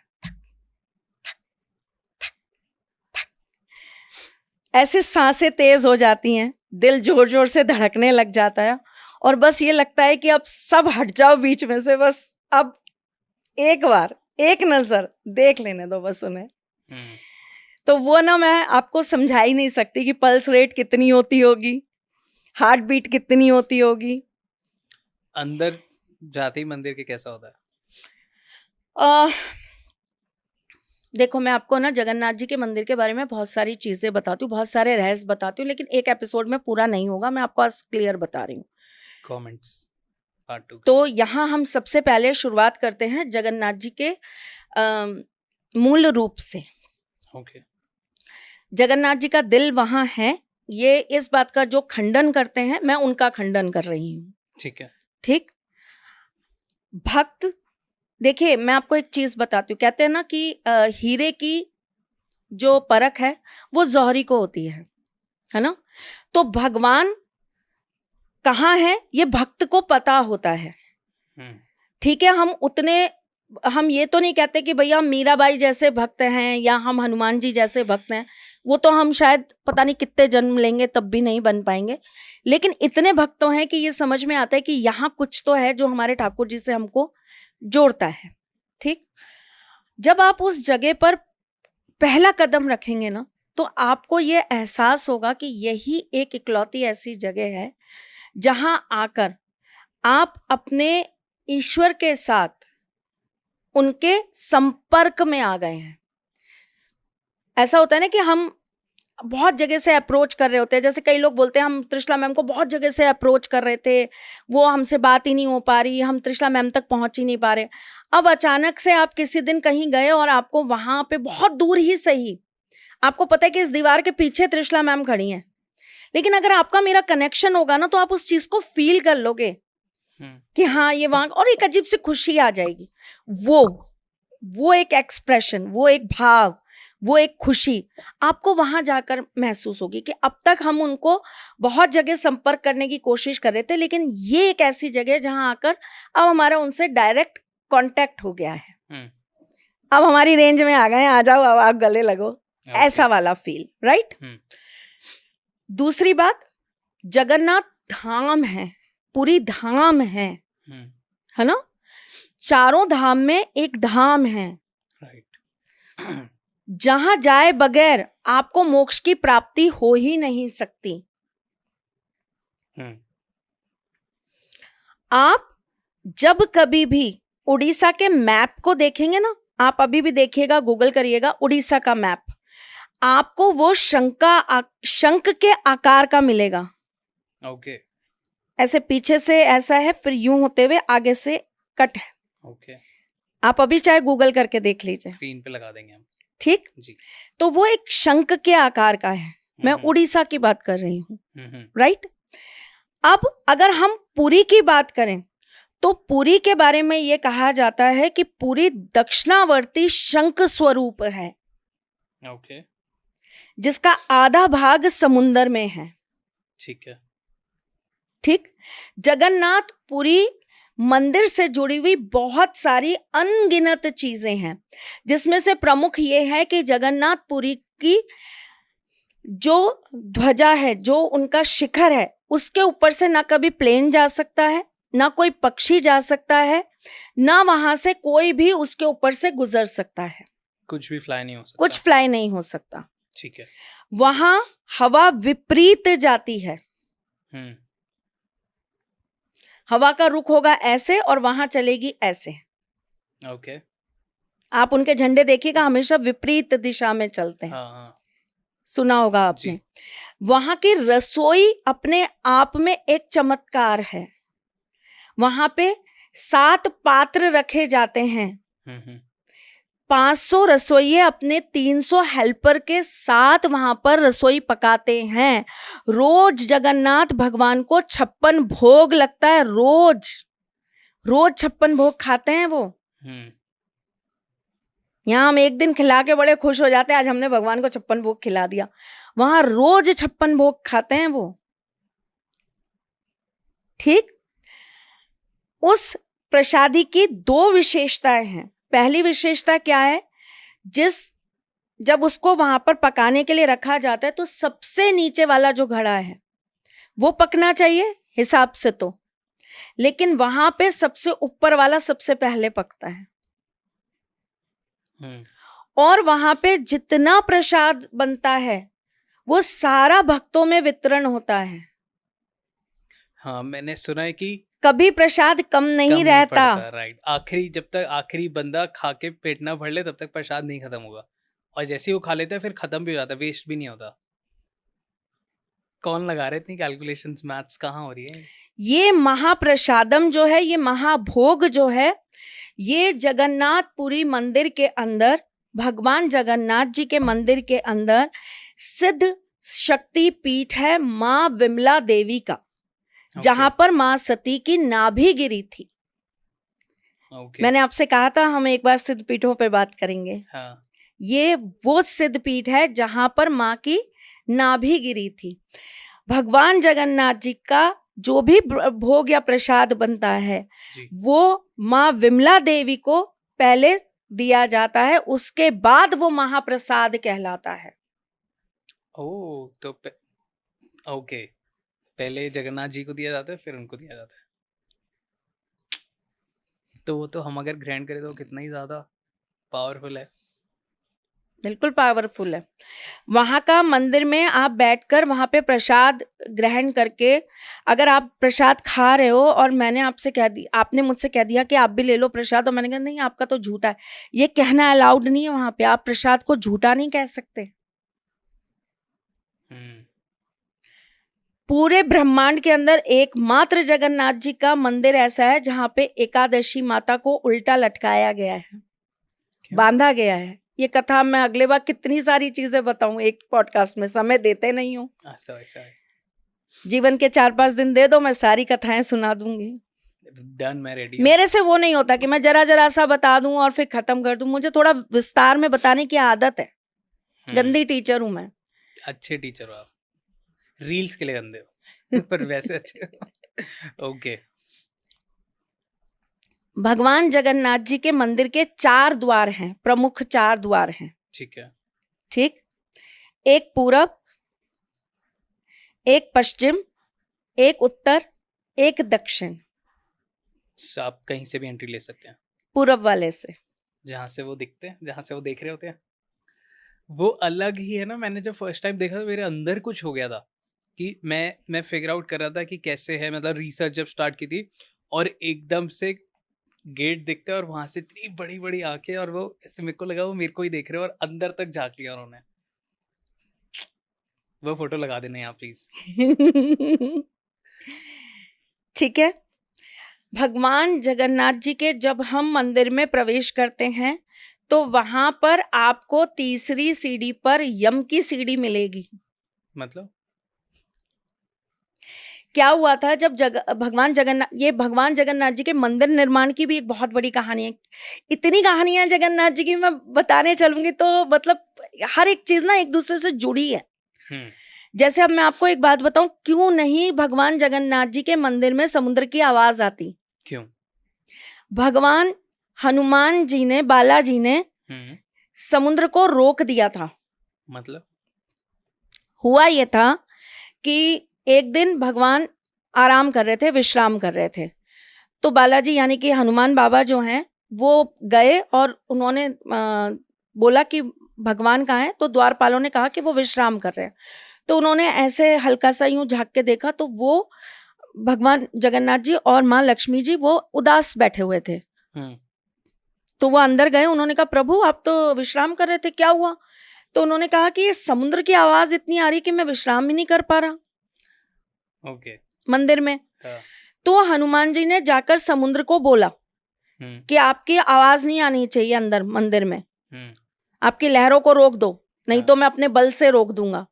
ऐसे सांसें तेज हो जाती हैं, दिल जोर जोर से धड़कने लग जाता है, और बस ये लगता है कि अब सब हट जाओ बीच में से, बस अब एक बार एक नजर देख लेने दो बस उन्हें। तो वो ना मैं आपको समझा ही नहीं सकती कि पल्स रेट कितनी होती होगी, हार्ट बीट कितनी होती होगी। अंदर जाते ही मंदिर के कैसा होता है? देखो मैं आपको ना जगन्नाथ जी के मंदिर के बारे में बहुत सारी चीजें बताती हूँ, बहुत सारे रहस्य बताती हूँ, लेकिन एक एपिसोड में पूरा नहीं होगा, मैं आपको आज क्लियर बता रही हूँ। Comments part 2। तो यहाँ हम सबसे पहले शुरुआत करते हैं जगन्नाथ जी के मूल रूप से। ओके। जगन्नाथ जी का दिल वहां है, ये इस बात का जो खंडन करते हैं मैं उनका खंडन कर रही हूँ। ठीक है। ठीक। भक्त, देखिए मैं आपको एक चीज बताती हूँ, कहते हैं ना कि हीरे की जो परख है वो जौहरी को होती है ना। तो भगवान कहाँ है ये भक्त को पता होता है। ठीक है, हम ये तो नहीं कहते कि भैया मीराबाई जैसे भक्त हैं या हम हनुमान जी जैसे भक्त हैं, वो तो हम शायद पता नहीं कितने जन्म लेंगे तब भी नहीं बन पाएंगे, लेकिन इतने भक्तों हैं कि ये समझ में आता है कि यहाँ कुछ तो है जो हमारे ठाकुर जी से हमको जोड़ता है। ठीक। जब आप उस जगह पर पहला कदम रखेंगे ना, तो आपको ये एहसास होगा कि यही एक इकलौती ऐसी जगह है जहां आकर आप अपने ईश्वर के साथ उनके संपर्क में आ गए हैं। ऐसा होता है ना कि हम बहुत जगह से अप्रोच कर रहे होते हैं, जैसे कई लोग बोलते हैं हम त्रिशला मैम को बहुत जगह से अप्रोच कर रहे थे, वो हमसे बात ही नहीं हो पा रही, हम त्रिशला मैम तक पहुंच ही नहीं पा रहे। अब अचानक से आप किसी दिन कहीं गए और आपको वहां पे बहुत दूर ही सही आपको पता है कि इस दीवार के पीछे त्रिशला मैम खड़ी हैं, लेकिन अगर आपका मेरा कनेक्शन होगा ना, तो आप उस चीज को फील कर लोगे कि हाँ ये वहां, और एक अजीब सी खुशी आ जाएगी। वो एक एक्सप्रेशन, वो एक भाव, वो एक खुशी आपको वहां जाकर महसूस होगी कि अब तक हम उनको बहुत जगह संपर्क करने की कोशिश कर रहे थे, लेकिन ये एक ऐसी जगह है जहां आकर अब हमारा उनसे डायरेक्ट कांटेक्ट हो गया है। अब हमारी रेंज में आ गए, आ जाओ अब आप गले लगो, ऐसा वाला फील, राइट। दूसरी बात, जगन्नाथ धाम है, पूरी धाम है ना, चारों धाम में एक धाम है, राइट। जहां जाए बगैर आपको मोक्ष की प्राप्ति हो ही नहीं सकती। आप जब कभी भी उड़ीसा के मैप को देखेंगे ना, आप अभी भी देखिएगा, गूगल करिएगा उड़ीसा का मैप, आपको वो शंख के आकार का मिलेगा। ओके। ऐसे पीछे से ऐसा है, फिर यूं होते हुए आगे से कट है। ओके। आप अभी चाहे गूगल करके देख लीजिए, स्क्रीन पे लगा देंगे हम। ठीक जी। तो वो एक शंख के आकार का है। मैं उड़ीसा की बात कर रही हूँ, राइट। अब अगर हम पुरी की बात करें तो पुरी के बारे में ये कहा जाता है कि पुरी दक्षिणावर्ती शंख स्वरूप है। ओके। जिसका आधा भाग समुंदर में है। ठीक है। ठीक। जगन्नाथ पुरी मंदिर से जुड़ी हुई बहुत सारी अनगिनत चीजें हैं, जिसमें से प्रमुख ये है कि जगन्नाथ पुरी की जो ध्वजा है, जो उनका शिखर है, उसके ऊपर से ना कभी प्लेन जा सकता है, ना कोई पक्षी जा सकता है, ना वहां से कोई भी उसके ऊपर से गुजर सकता है। कुछ भी फ्लाई नहीं हो सकता। कुछ फ्लाई नहीं हो सकता। ठीक है। वहां हवा विपरीत जाती है। हवा का रुख होगा ऐसे और वहां चलेगी ऐसे। ओके। आप उनके झंडे देखिएगा, हमेशा विपरीत दिशा में चलते हैं। हाँ। सुना होगा आपने। वहां की रसोई अपने आप में एक चमत्कार है। वहां पे 7 पात्र रखे जाते हैं। 500 रसोइये अपने 300 हेल्पर के साथ वहां पर रसोई पकाते हैं। रोज जगन्नाथ भगवान को 56 भोग लगता है। रोज 56 भोग खाते हैं वो। यहाँ हम एक दिन खिला के बड़े खुश हो जाते हैं, आज हमने भगवान को 56 भोग खिला दिया। वहां रोज 56 भोग खाते हैं वो। ठीक। उस प्रसादी की 2 विशेषताएं हैं। पहली विशेषता क्या है, जब उसको वहां पर पकाने के लिए रखा जाता है तो सबसे नीचे वाला जो घड़ा है वो पकना चाहिए हिसाब से तो, लेकिन वहां पे सबसे ऊपर वाला सबसे पहले पकता है। और वहां पे जितना प्रसाद बनता है वो सारा भक्तों में वितरण होता है। हाँ, मैंने सुना है कि कभी प्रसाद कम नहीं रहता। राइट। आखिरी, जब तक आखिरी बंदा खा के पेट ना भर ले तब तक प्रसाद नहीं खत्म होगा, और जैसे ही वो खा लेता है फिर खत्म भी हो जाता है, वेस्ट भी नहीं होता। कौन लगा रहे इतनी कैलकुलेशंस, मैथ्स कहाँ हो रही है? ये महाप्रसादम जो है, ये महाभोग जो है, ये जगन्नाथपुरी मंदिर के अंदर, भगवान जगन्नाथ जी के मंदिर के अंदर सिद्ध शक्ति पीठ है माँ विमला देवी का। जहां पर माँ सती की नाभि गिरी थी। मैंने आपसे कहा था हम एक बार सिद्ध पीठों पे बात करेंगे। हाँ। ये वो सिद्ध पीठ है जहां पर माँ की नाभि गिरी थी। भगवान जगन्नाथ जी का जो भी भोग या प्रसाद बनता है वो माँ विमला देवी को पहले दिया जाता है, उसके बाद वो महाप्रसाद कहलाता है। ओह, तो ओके, पहले जगन्नाथ जी को दिया जाता है फिर उनको दिया जाता है। तो वो तो हम अगर ग्रहण करें तो कितना ही ज्यादा पावरफुल है। बिल्कुल पावरफुल है। वहां का मंदिर में आप बैठकर वहां पे प्रसाद ग्रहण करके, अगर आप प्रसाद खा रहे हो और मैंने आपसे कह दी, आपने मुझसे कह दिया कि आप भी ले लो प्रसाद, और मैंने कहा नहीं आपका तो झूठा है, ये कहना अलाउड नहीं है वहां पे। आप प्रसाद को झूठा नहीं कह सकते। पूरे ब्रह्मांड के अंदर एकमात्र जगन्नाथ जी का मंदिर ऐसा है जहां पे एकादशी माता को उल्टा लटकाया गया है, बांधा गया है। ये कथा मैं अगले बार कितनी सारी चीजें बताऊं एक पॉडकास्ट में, समय देते नहीं हूं। जीवन के 4-5 दिन दे दो, मैं सारी कथाएं सुना दूंगी। डन, मैं रेडी। मेरे से वो नहीं होता कि मैं जरा जरा सा बता दूं और फिर खत्म कर दूं। मुझे थोड़ा विस्तार में बताने की आदत है। गंदी टीचर हूं मैं। अच्छे टीचर हो आप, रील्स के लिए गंदे हो पर वैसे अच्छे हो। ओके। भगवान जगन्नाथ जी के मंदिर के 4 द्वार हैं, प्रमुख 4 द्वार हैं। ठीक है। ठीक, एक पूरब, एक पश्चिम, एक उत्तर, एक दक्षिण। आप कहीं से भी एंट्री ले सकते हैं, पूरब वाले से। जहां से वो दिखते हैं, जहां से वो देख रहे होते हैं, वो अलग ही है ना। मैंने जब फर्स्ट टाइम देखा तो मेरे अंदर कुछ हो गया था कि मैं फिगर आउट कर रहा था कि कैसे है, मतलब रिसर्च जब स्टार्ट की थी, और एकदम से गेट दिखता है और वहां से इतनी बड़ी बड़ी आंखें, और वो ऐसे मेरे को लगा वो मेरे को ही देख रहे हैं, और अंदर तक झांक लिया उन्होंने। वो फोटो लगा देना यहाँ प्लीज। ठीक है। भगवान जगन्नाथ जी के जब हम मंदिर में प्रवेश करते हैं तो वहां पर आपको तीसरी सीढ़ी पर यम की सीढ़ी मिलेगी। मतलब क्या हुआ था जब भगवान जगन्नाथ जी के मंदिर निर्माण की भी एक बहुत बड़ी कहानी है। इतनी कहानियां जगन्नाथ जी की मैं बताने चलूंगी तो मतलब हर एक चीज ना एक दूसरे से जुड़ी है। जैसे अब मैं आपको एक बात बताऊं, क्यों नहीं भगवान जगन्नाथ जी के मंदिर में समुद्र की आवाज आती? क्यों? भगवान हनुमान जी ने, बालाजी ने समुद्र को रोक दिया था। मतलब हुआ ये था कि एक दिन भगवान आराम कर रहे थे, विश्राम कर रहे थे, तो बालाजी यानी कि हनुमान बाबा जो हैं वो गए और उन्होंने बोला कि भगवान कहाँ हैं, तो द्वारपालों ने कहा कि वो विश्राम कर रहे हैं। तो उन्होंने ऐसे हल्का सा यूं झांक के देखा तो वो भगवान जगन्नाथ जी और माँ लक्ष्मी जी वो उदास बैठे हुए थे। तो वो अंदर गए, उन्होंने कहा प्रभु आप तो विश्राम कर रहे थे, क्या हुआ? तो उन्होंने कहा कि ये समुद्र की आवाज इतनी आ रही कि मैं विश्राम ही नहीं कर पा रहा मंदिर में। तो हनुमान जी ने जाकर समुद्र को बोला कि आपकी आवाज नहीं आनी चाहिए अंदर मंदिर में, आपकी लहरों को रोक दो, नहीं तो मैं अपने बल से रोक दूंगा।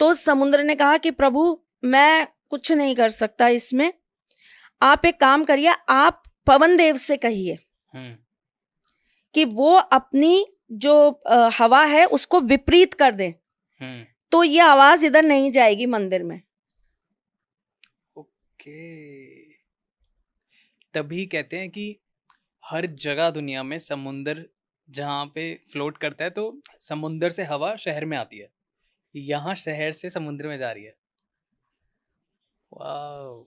तो समुद्र ने कहा कि प्रभु मैं कुछ नहीं कर सकता इसमें, आप एक काम करिए, आप पवन देव से कहिए कि वो अपनी जो हवा है उसको विपरीत कर दे, तो ये आवाज इधर नहीं जाएगी मंदिर में। तभी कहते हैं कि हर जगह दुनिया में समुंदर जहाँ पे फ्लोट करता है तो समुंदर से हवा शहर में आती है, यहाँ शहर से समुद्र में जा रही है। वाव।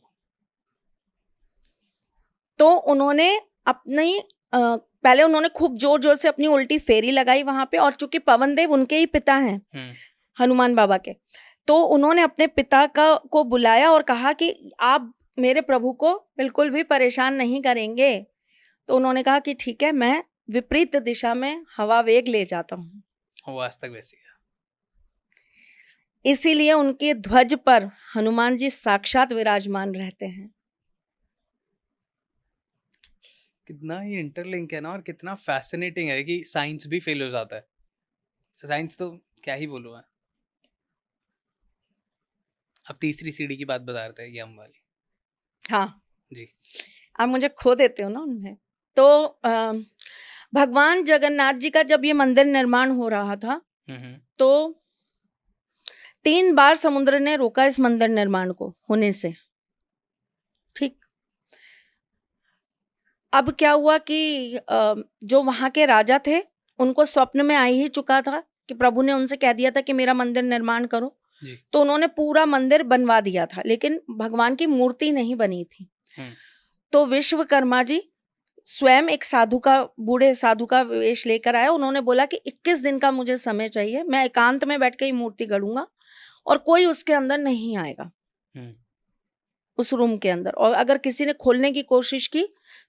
तो उन्होंने अपनी पहले उन्होंने खूब जोर जोर से अपनी उल्टी फेरी लगाई वहां पे, और चूंकि पवन देव उनके ही पिता हैं हनुमान बाबा के, तो उन्होंने अपने पिता को बुलाया और कहा कि आप मेरे प्रभु को बिल्कुल भी परेशान नहीं करेंगे। तो उन्होंने कहा कि ठीक है, मैं विपरीत दिशा में हवा वेग ले जाता हूँ। वो आज तक वैसी है। इसीलिए उनके ध्वज पर हनुमान जी साक्षात विराजमान रहते हैं। कितना ही इंटरलिंक है ना, और कितना फैसिनेटिंग है कि साइंस भी फेल हो जाता है। साइंस तो क्या ही बोलूं मैं। अब तीसरी सीढ़ी की बात बता रहे थे, यम वाली। हाँ जी, आप मुझे खो देते हो ना उनमें। तो भगवान जगन्नाथ जी का जब ये मंदिर निर्माण हो रहा था तो 3 बार समुद्र ने रोका इस मंदिर निर्माण को होने से। ठीक, अब क्या हुआ कि जो वहां के राजा थे उनको स्वप्न में आ ही चुका था कि प्रभु ने उनसे कह दिया था कि मेरा मंदिर निर्माण करो जी। तो उन्होंने पूरा मंदिर बनवा दिया था, लेकिन भगवान की मूर्ति नहीं बनी थी। तो विश्वकर्मा जी स्वयं एक बूढ़े साधु का वेश लेकर आए। उन्होंने बोला कि 21 दिन का मुझे समय चाहिए, मैं एकांत में बैठ के ही मूर्ति गढ़ूंगा और कोई उसके अंदर नहीं आएगा, उस रूम के अंदर, और अगर किसी ने खोलने की कोशिश की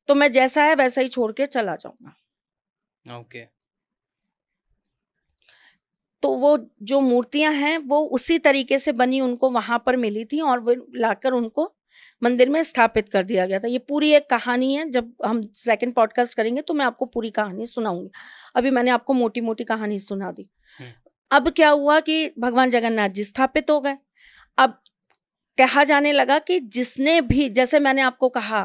तो मैं जैसा है वैसा ही छोड़ के चला जाऊंगा। ओके। तो वो जो मूर्तियां हैं वो उसी तरीके से बनी उनको वहां पर मिली थी और वो लाकर उनको मंदिर में स्थापित कर दिया गया था। ये पूरी एक कहानी है, जब हम सेकंड पॉडकास्ट करेंगे तो मैं आपको पूरी कहानी सुनाऊंगी। अभी मैंने आपको मोटी मोटी कहानी सुना दी। अब क्या हुआ कि भगवान जगन्नाथ जी स्थापित हो गए। अब कहा जाने लगा कि जिसने भी, जैसे मैंने आपको कहा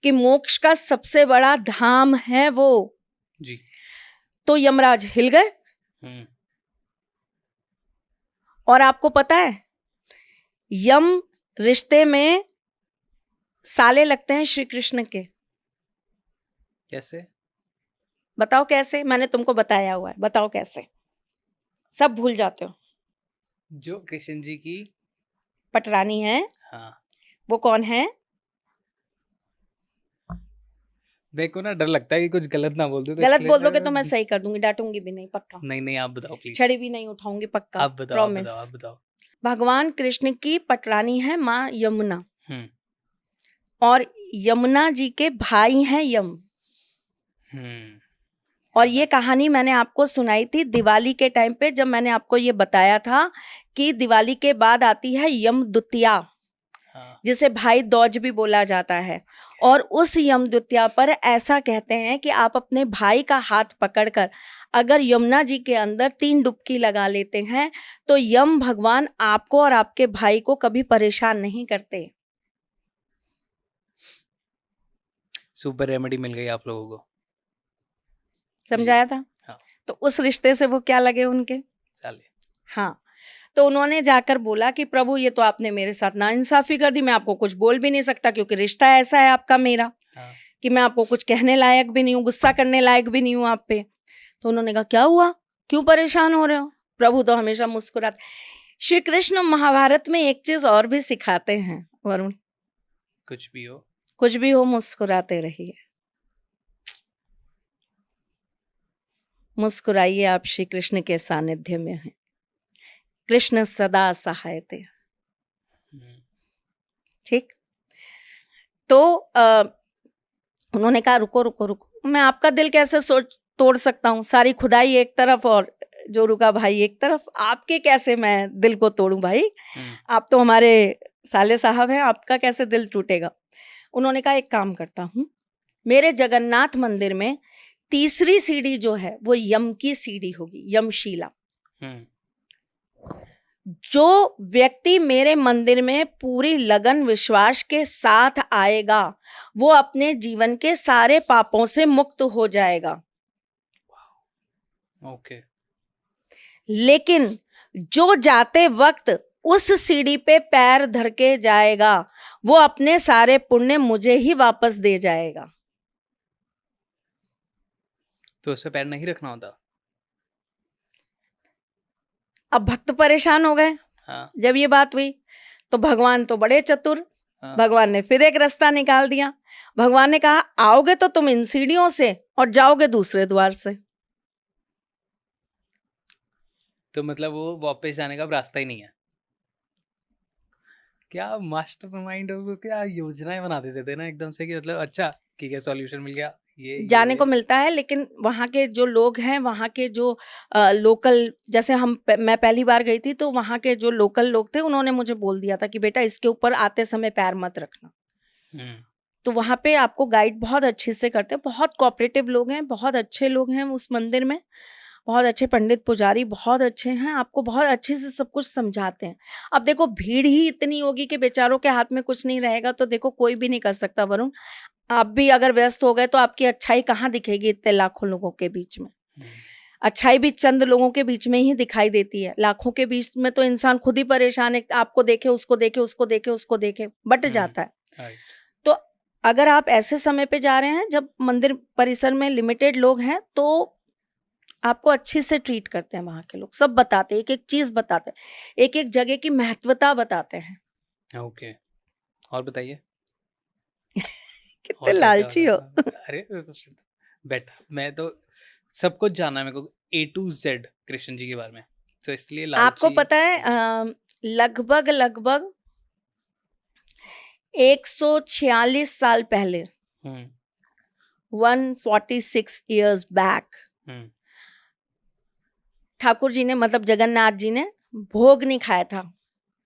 कि मोक्ष का सबसे बड़ा धाम है वो, जी। तो यमराज हिल गए। हम्म। और आपको पता है यम रिश्ते में साले लगते हैं श्री कृष्ण के। कैसे? बताओ कैसे? मैंने तुमको बताया हुआ है, बताओ कैसे? सब भूल जाते हो। जो कृष्ण जी की पटरानी है, हाँ, वो कौन है? मेरे को ना डर लगता है कि कुछ गलत ना बोल दूं, तो गलत इसलिए बोल दोगे तो मैं सही कर दूंगी, डांटूंगी भी नहीं, पक्का। नहीं नहीं, आप बताओ प्लीज। छड़ी भी नहीं उठाऊंगी, पक्का, आप बताओ, आप प्रॉमिस। बताओ, आप बताओ। भगवान कृष्ण की पटरानी है माँ यमुना, हम्म। और यमुना जी के भाई हैं यम। हम्म। और ये कहानी मैंने आपको सुनाई थी दिवाली के टाइम पे, जब मैंने आपको ये बताया था कि दिवाली के बाद आती है यम द्वितीया, हाँ। जिसे भाई दूज भी बोला जाता है। और उस यम द्वितीया पर ऐसा कहते हैं कि आप अपने भाई का हाथ पकड़कर अगर यमुना जी के अंदर 3 डुबकी लगा लेते हैं तो यम भगवान आपको और आपके भाई को कभी परेशान नहीं करते। सुपर रेमेडी मिल गई आप लोगों को। समझाया था? हाँ। तो उस रिश्ते से वो क्या लगे उनके? साले। हाँ। तो उन्होंने जाकर बोला कि प्रभु ये तो आपने मेरे साथ नाइंसाफी कर दी, मैं आपको कुछ बोल भी नहीं सकता क्योंकि रिश्ता ऐसा है आपका मेरा हाँ। कि मैं आपको कुछ कहने लायक भी नहीं हूँ, गुस्सा करने लायक भी नहीं हूँ आप पे। तो उन्होंने कहा क्या हुआ, क्यों परेशान हो रहे हो? प्रभु तो हमेशा मुस्कुराते। श्री कृष्ण महाभारत में एक चीज और भी सिखाते हैं वरुण, कुछ भी हो, कुछ भी हो मुस्कुराते रहिए। मुस्कुराइए, आप श्री कृष्ण के सानिध्य में हैं। कृष्ण सदा सहायते। हम्म, ठीक। तो उन्होंने कहा रुको रुको रुको, मैं आपका दिल कैसे सोच तोड़ सकता हूँ? सारी खुदाई एक तरफ और जो रुका भाई एक तरफ, आपके कैसे मैं दिल को तोड़ूं भाई? आप तो हमारे साले साहब हैं, आपका कैसे दिल टूटेगा? उन्होंने कहा एक काम करता हूँ, मेरे जगन्नाथ मंदिर में तीसरी सीढ़ी जो है वो यम की सीढ़ी होगी, यमशीला। जो व्यक्ति मेरे मंदिर में पूरी लगन विश्वास के साथ आएगा वो अपने जीवन के सारे पापों से मुक्त हो जाएगा। ओके। लेकिन जो जाते वक्त उस सीढ़ी पे पैर धर के जाएगा वो अपने सारे पुण्य मुझे ही वापस दे जाएगा। तो उस पे पैर नहीं रखना होता? अब भक्त परेशान हो गए। हाँ। जब ये बात हुई तो भगवान तो बड़े चतुर, हाँ। भगवान ने फिर एक रास्ता निकाल दिया। भगवान ने कहा आओगे तो तुम इन सीढ़ियों से और जाओगे दूसरे द्वार से। तो मतलब वो वापस जाने का अब रास्ता ही नहीं है? क्या मास्टरमाइंड हो, क्या योजनाएं बना देते थे ना एकदम से कि मतलब अच्छा ठीक है सॉल्यूशन मिल गया, ये जाने को मिलता है, लेकिन वहाँ के जो लोग हैं, वहाँ के जो लोकल, जैसे मैं पहली बार गई थी तो वहाँ के जो लोकल लोग थे उन्होंने मुझे बोल दिया था कि बेटा इसके ऊपर आते समय पैर मत रखना। तो वहाँ पे आपको गाइड बहुत अच्छे से करते हैं, बहुत कोऑपरेटिव लोग हैं, बहुत अच्छे लोग हैं उस मंदिर में, बहुत अच्छे पंडित पुजारी बहुत अच्छे हैं, आपको बहुत अच्छे से सब कुछ समझाते हैं। अब देखो भीड़ ही इतनी होगी कि बेचारों के हाथ में कुछ नहीं रहेगा, तो देखो कोई भी नहीं कर सकता वरुण। आप भी अगर व्यस्त हो गए तो आपकी अच्छाई कहाँ दिखेगी इतने लाखों लोगों के बीच में? अच्छाई भी चंद लोगों के बीच में ही दिखाई देती है, लाखों के बीच में तो इंसान खुद ही परेशान है, आपको देखे उसको देखे उसको देखे उसको देखे बट जाता है। तो अगर आप ऐसे समय पे जा रहे हैं जब मंदिर परिसर में लिमिटेड लोग हैं तो आपको अच्छे से ट्रीट करते हैं, वहां के लोग सब बताते हैं, एक एक चीज बताते हैं, एक एक जगह की महत्वता बताते हैं। ओके। और बताइए। कितने लालची हो। अरे बेटा, मैं तो सब कुछ जाना है मेरे को A to Z Krishna ji के बारे में, तो इसलिए लालची। आपको पता है लगभग लगभग 146 साल पहले, 146 years बैक, ठाकुर जी ने मतलब जगन्नाथ जी ने भोग नहीं खाया था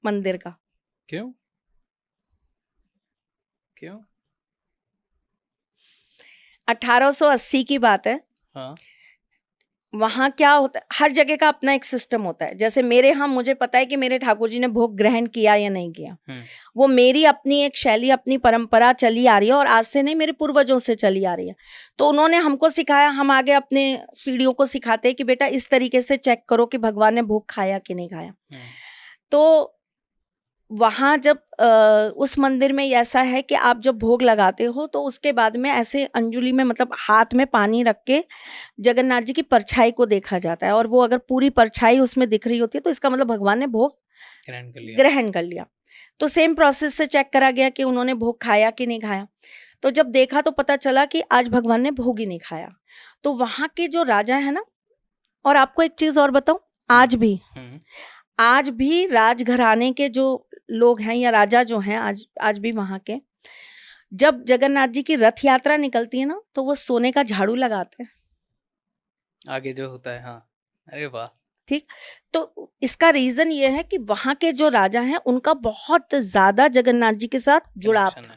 मंदिर का। क्यों? क्यों? 1880 की बात है। हाँ। वहाँ क्या होता है, हर जगह का अपना एक सिस्टम होता है। जैसे मेरे यहाँ मुझे पता है कि मेरे ठाकुर जी ने भोग ग्रहण किया या नहीं किया, वो मेरी अपनी एक शैली, अपनी परंपरा चली आ रही है, और आज से नहीं, मेरे पूर्वजों से चली आ रही है। तो उन्होंने हमको सिखाया, हम आगे अपने पीढ़ियों को सिखाते हैं कि बेटा इस तरीके से चेक करो कि भगवान ने भोग खाया कि नहीं खाया। तो वहाँ जब उस मंदिर में ऐसा है कि आप जब भोग लगाते हो तो उसके बाद में ऐसे अंजुली में, मतलब हाथ में पानी रख के जगन्नाथ जी की परछाई को देखा जाता है, और वो अगर पूरी परछाई उसमें दिख रही होती है तो इसका मतलब भगवान ने भोग ग्रहण कर लिया। तो सेम प्रोसेस से चेक करा गया कि उन्होंने भोग खाया कि नहीं खाया। तो जब देखा तो पता चला कि आज भगवान ने भोग ही नहीं खाया। तो वहाँ के जो राजा है ना, और आपको एक चीज और बताऊं, आज भी राजघराने के जो लोग हैं या राजा जो हैं, आज भी वहां के, जब जगन्नाथ जी की रथ यात्रा निकलती है ना, तो वो सोने का झाड़ू लगाते हैं आगे जो होता है। हाँ, अरे वाह। ठीक। तो इसका रीजन ये है कि वहां के जो राजा हैं उनका बहुत ज्यादा जगन्नाथ जी के साथ जुड़ाव था,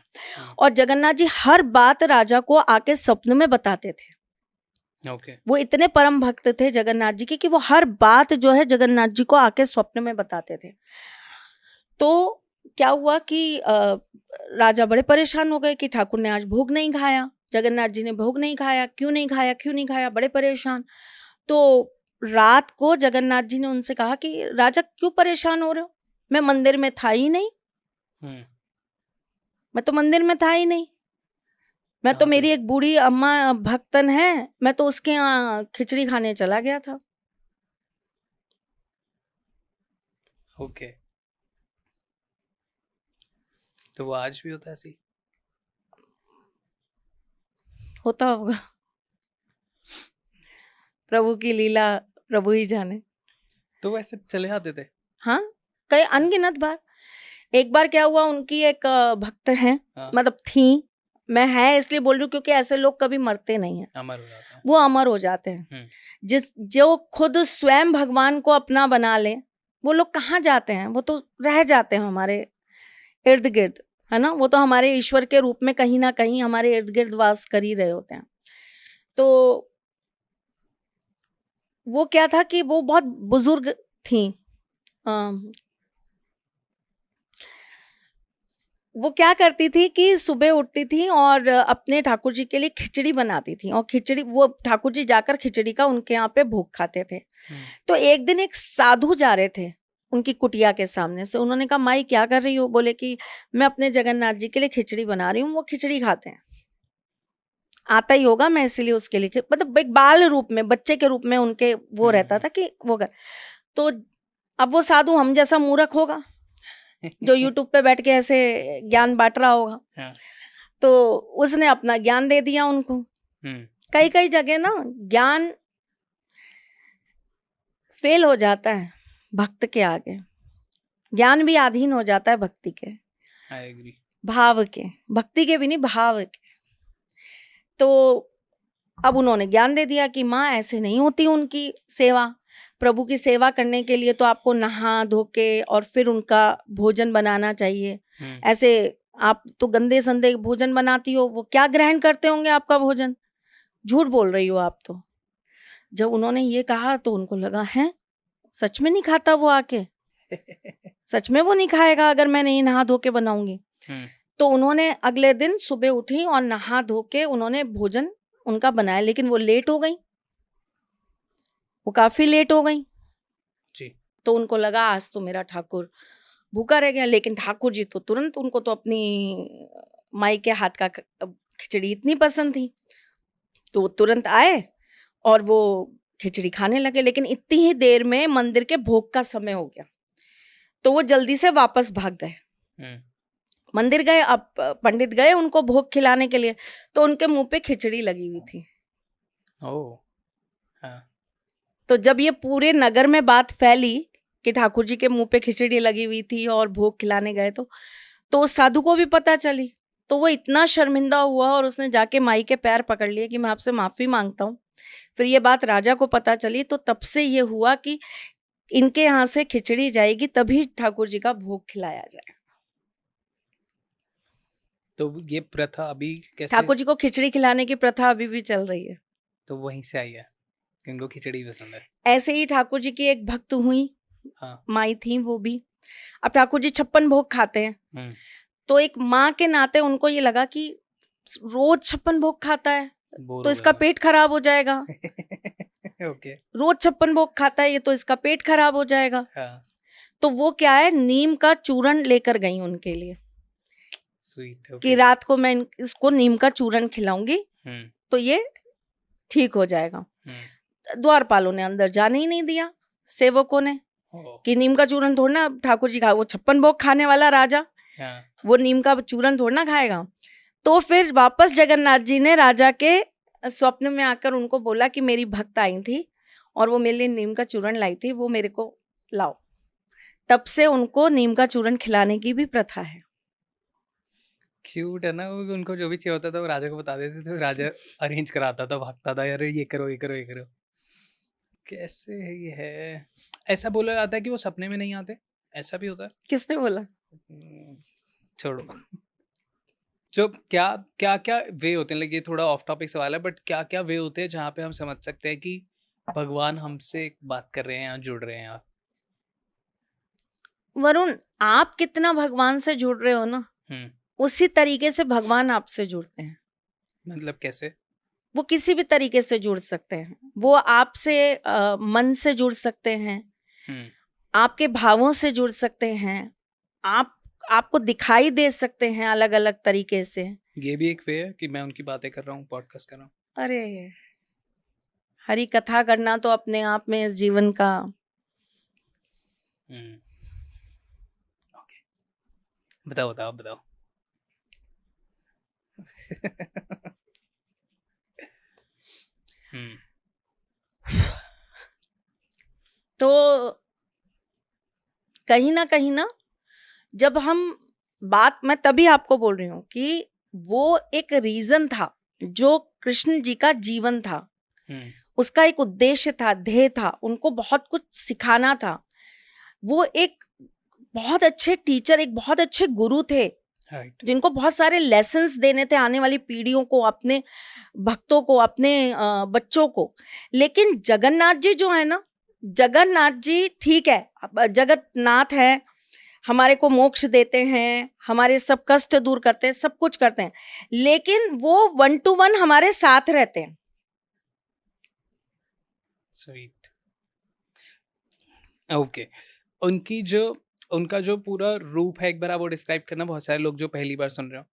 और जगन्नाथ जी हर बात राजा को आके स्वप्न में बताते थे। वो इतने परम भक्त थे जगन्नाथ जी के कि वो हर बात जो है जगन्नाथ जी को आके स्वप्न में बताते थे। तो क्या हुआ कि राजा बड़े परेशान हो गए कि ठाकुर ने आज भोग नहीं खाया, जगन्नाथ जी ने भोग नहीं खाया, क्यों नहीं खाया, क्यों नहीं खाया, बड़े परेशान। तो रात को जगन्नाथ जी ने उनसे कहा कि राजा क्यों परेशान हो रहे हो, मैं मंदिर में था ही नहीं, मैं तो मंदिर में था ही नहीं, मैं तो, मेरी एक बूढ़ी अम्मा भक्तन है, मैं तो उसके यहाँ खिचड़ी खाने चला गया था। ओके। तो वो आज भी होता है ऐसे? होता होगा, प्रभु की लीला प्रभु ही जाने। तो वैसे चले आते थे? हाँ, कई अनगिनत बार। एक बार क्या हुआ, उनकी एक भक्त है, मतलब थी, मैं है इसलिए बोल रही हूँ क्योंकि ऐसे लोग कभी मरते नहीं हैं, अमर हो जाते हैं। वो अमर हो जाते हैं। जो खुद स्वयं भगवान को अपना बना ले, वो लोग कहाँ जाते हैं, वो तो रह जाते हैं हमारे इर्द गिर्द, है ना। वो तो हमारे ईश्वर के रूप में कहीं ना कहीं हमारे इर्द गिर्द वास कर ही रहे होते हैं। तो वो क्या था कि वो बहुत बुजुर्ग थी, वो क्या करती थी कि सुबह उठती थी और अपने ठाकुर जी के लिए खिचड़ी बनाती थी, और खिचड़ी, वो ठाकुर जी जाकर खिचड़ी का उनके यहाँ पे भोग खाते थे। तो एक दिन एक साधु जा रहे थे उनकी कुटिया के सामने से, उन्होंने कहा माई क्या कर रही हो, बोले कि मैं अपने जगन्नाथ जी के लिए खिचड़ी बना रही हूँ, वो खिचड़ी खाते हैं, आता ही होगा, मैं इसलिए उसके लिए, मतलब एक बाल रूप में, बच्चे के रूप में उनके वो रहता था कि वो कर। तो अब वो साधु हम जैसा मूर्ख होगा जो यूट्यूब पे बैठ के ऐसे ज्ञान बांट रहा होगा, तो उसने अपना ज्ञान दे दिया उनको। कई कई जगह ना ज्ञान फेल हो जाता है भक्त के आगे, ज्ञान भी अधीन हो जाता है भक्ति के, I agree. भाव के, भक्ति के भी नहीं, भाव के। तो अब उन्होंने ज्ञान दे दिया कि माँ ऐसे नहीं होती उनकी सेवा, प्रभु की सेवा करने के लिए तो आपको नहा धो के और फिर उनका भोजन बनाना चाहिए। ऐसे आप तो गंदे संदे भोजन बनाती हो, वो क्या ग्रहण करते होंगे आपका भोजन, झूठ बोल रही हो आप तो। जब उन्होंने ये कहा तो उनको लगा है सच में नहीं खाता वो आके सच में वो नहीं खाएगा अगर मैं नहीं नहा धो के बनाऊंगी। तो उन्होंने अगले दिन सुबह उठी और नहा धो के उन्होंने भोजन उनका बनाया, लेकिन वो लेट हो गई, वो काफी लेट हो गई जी। तो उनको लगा आज तो मेरा ठाकुर भूखा रह गया, लेकिन ठाकुर जी तो तुरंत, उनको तो अपनी माई के हाथ का खिचड़ी इतनी पसंद थी तो वो तुरंत आए और वो खिचड़ी खाने लगे। लेकिन इतनी ही देर में मंदिर के भोग का समय हो गया तो वो जल्दी से वापस भाग गए, मंदिर गए। अब पंडित गए उनको भोग खिलाने के लिए तो उनके मुंह पे खिचड़ी लगी हुई थी। हाँ। तो जब ये पूरे नगर में बात फैली कि ठाकुर जी के मुंह पे खिचड़ी लगी हुई थी और भोग खिलाने गए तो उस साधु को भी पता चली तो वो इतना शर्मिंदा हुआ और उसने जाके माई के पैर पकड़ लिए कि मैं आपसे माफी मांगता हूँ। फिर ये बात राजा को पता चली तो तब से ये हुआ कि इनके यहाँ से खिचड़ी जाएगी तभी ठाकुर जी का भोग खिलाया जाएगा। तो ये प्रथा अभी कैसे? ठाकुर जी को खिचड़ी खिलाने की प्रथा अभी भी चल रही है। तो वहीं से आई है? कि उनको खिचड़ी पसंद है। ऐसे ही ठाकुर जी की एक भक्त हुई, हाँ। माई थी वो भी। अब ठाकुर जी 56 भोग खाते हैं, हम्म। तो एक माँ के नाते उनको ये लगा कि रोज 56 भोग खाता है बोर तो हो इसका गया पेट खराब हो जाएगा, मैं। ओके। रोज 56 भोग खाता है ये तो इसका पेट खराब हो जाएगा। हाँ। तो वो क्या है, नीम का चूरन लेकर गई उनके लिए स्वीट। कि ओके। रात को मैं इसको नीम का चूरन खिलाऊंगी हम्म। तो ये ठीक हो जाएगा। हम्म। द्वारपालों ने अंदर जाने ही नहीं दिया, सेवकों ने, ओ। कि नीम का चूरन थोड़ा ना ठाकुर जी खा, वो 56 भोग खाने वाला राजा हाँ। वो नीम का चूरन थोड़ा ना खाएगा। तो फिर वापस जगन्नाथ जी ने राजा के स्वप्न में आकर उनको बोला कि मेरी भक्त आई थी और वो मेरे लिए नीम का चूरन लाई थी, वो मेरे को लाओ। तब से उनको नीम का चूरन खिलाने की भी प्रथा है। क्यूट है ना वो, उनको जो भी चाहिए होता था वो राजा को बता देते थे, राजा अरेंज कराता था, भागता था यार ये करो ये करो ये करो। कैसे है ये है। ऐसा बोला जाता है कि वो सपने में नहीं आते, ऐसा भी होता है? किसने बोला? छोड़ो। जो क्या क्या क्या वे होते हैं, ये थोड़ा ऑफ टॉपिक सवाल है, बट क्या क्या वे होते हैं जहाँ पे हम समझ सकते हैं कि भगवान हमसे बात कर रहे हैं या जुड़ रहे हैं? वरुण, आप कितना भगवान से जुड़ रहे हो ना, उसी तरीके से भगवान आपसे जुड़ते हैं। मतलब कैसे? वो किसी भी तरीके से जुड़ सकते हैं। वो आपसे मन से जुड़ सकते हैं, आपके भावों से जुड़ सकते हैं, आपको दिखाई दे सकते हैं अलग अलग तरीके से। ये भी एक वे है कि मैं उनकी बातें कर रहा हूँ, पॉडकास्ट कर रहा हूँ। अरे हरि कथा करना तो अपने आप में इस जीवन का। ओके, बताओ बताओ बताओ। तो कहीं ना जब हम बात, मैं तभी आपको बोल रही हूँ कि वो एक रीजन था, जो कृष्ण जी का जीवन था, उसका एक उद्देश्य था, ध्येय था, उनको बहुत कुछ सिखाना था। वो एक बहुत अच्छे टीचर, एक बहुत अच्छे गुरु थे, जिनको बहुत सारे लेसन्स देने थे आने वाली पीढ़ियों को, अपने भक्तों को, अपने बच्चों को। लेकिन जगन्नाथ जी जो है ना, जगन्नाथ जी ठीक है, जगन्नाथ है, हमारे को मोक्ष देते हैं, हमारे सब कष्ट दूर करते हैं, सब कुछ करते हैं, लेकिन वो 1 to 1 हमारे साथ रहते हैं। स्वीट। ओके, उनका जो पूरा रूप है, एक बार आप वो डिस्क्राइब करना। बहुत सारे लोग जो पहली बार सुन रहे हो,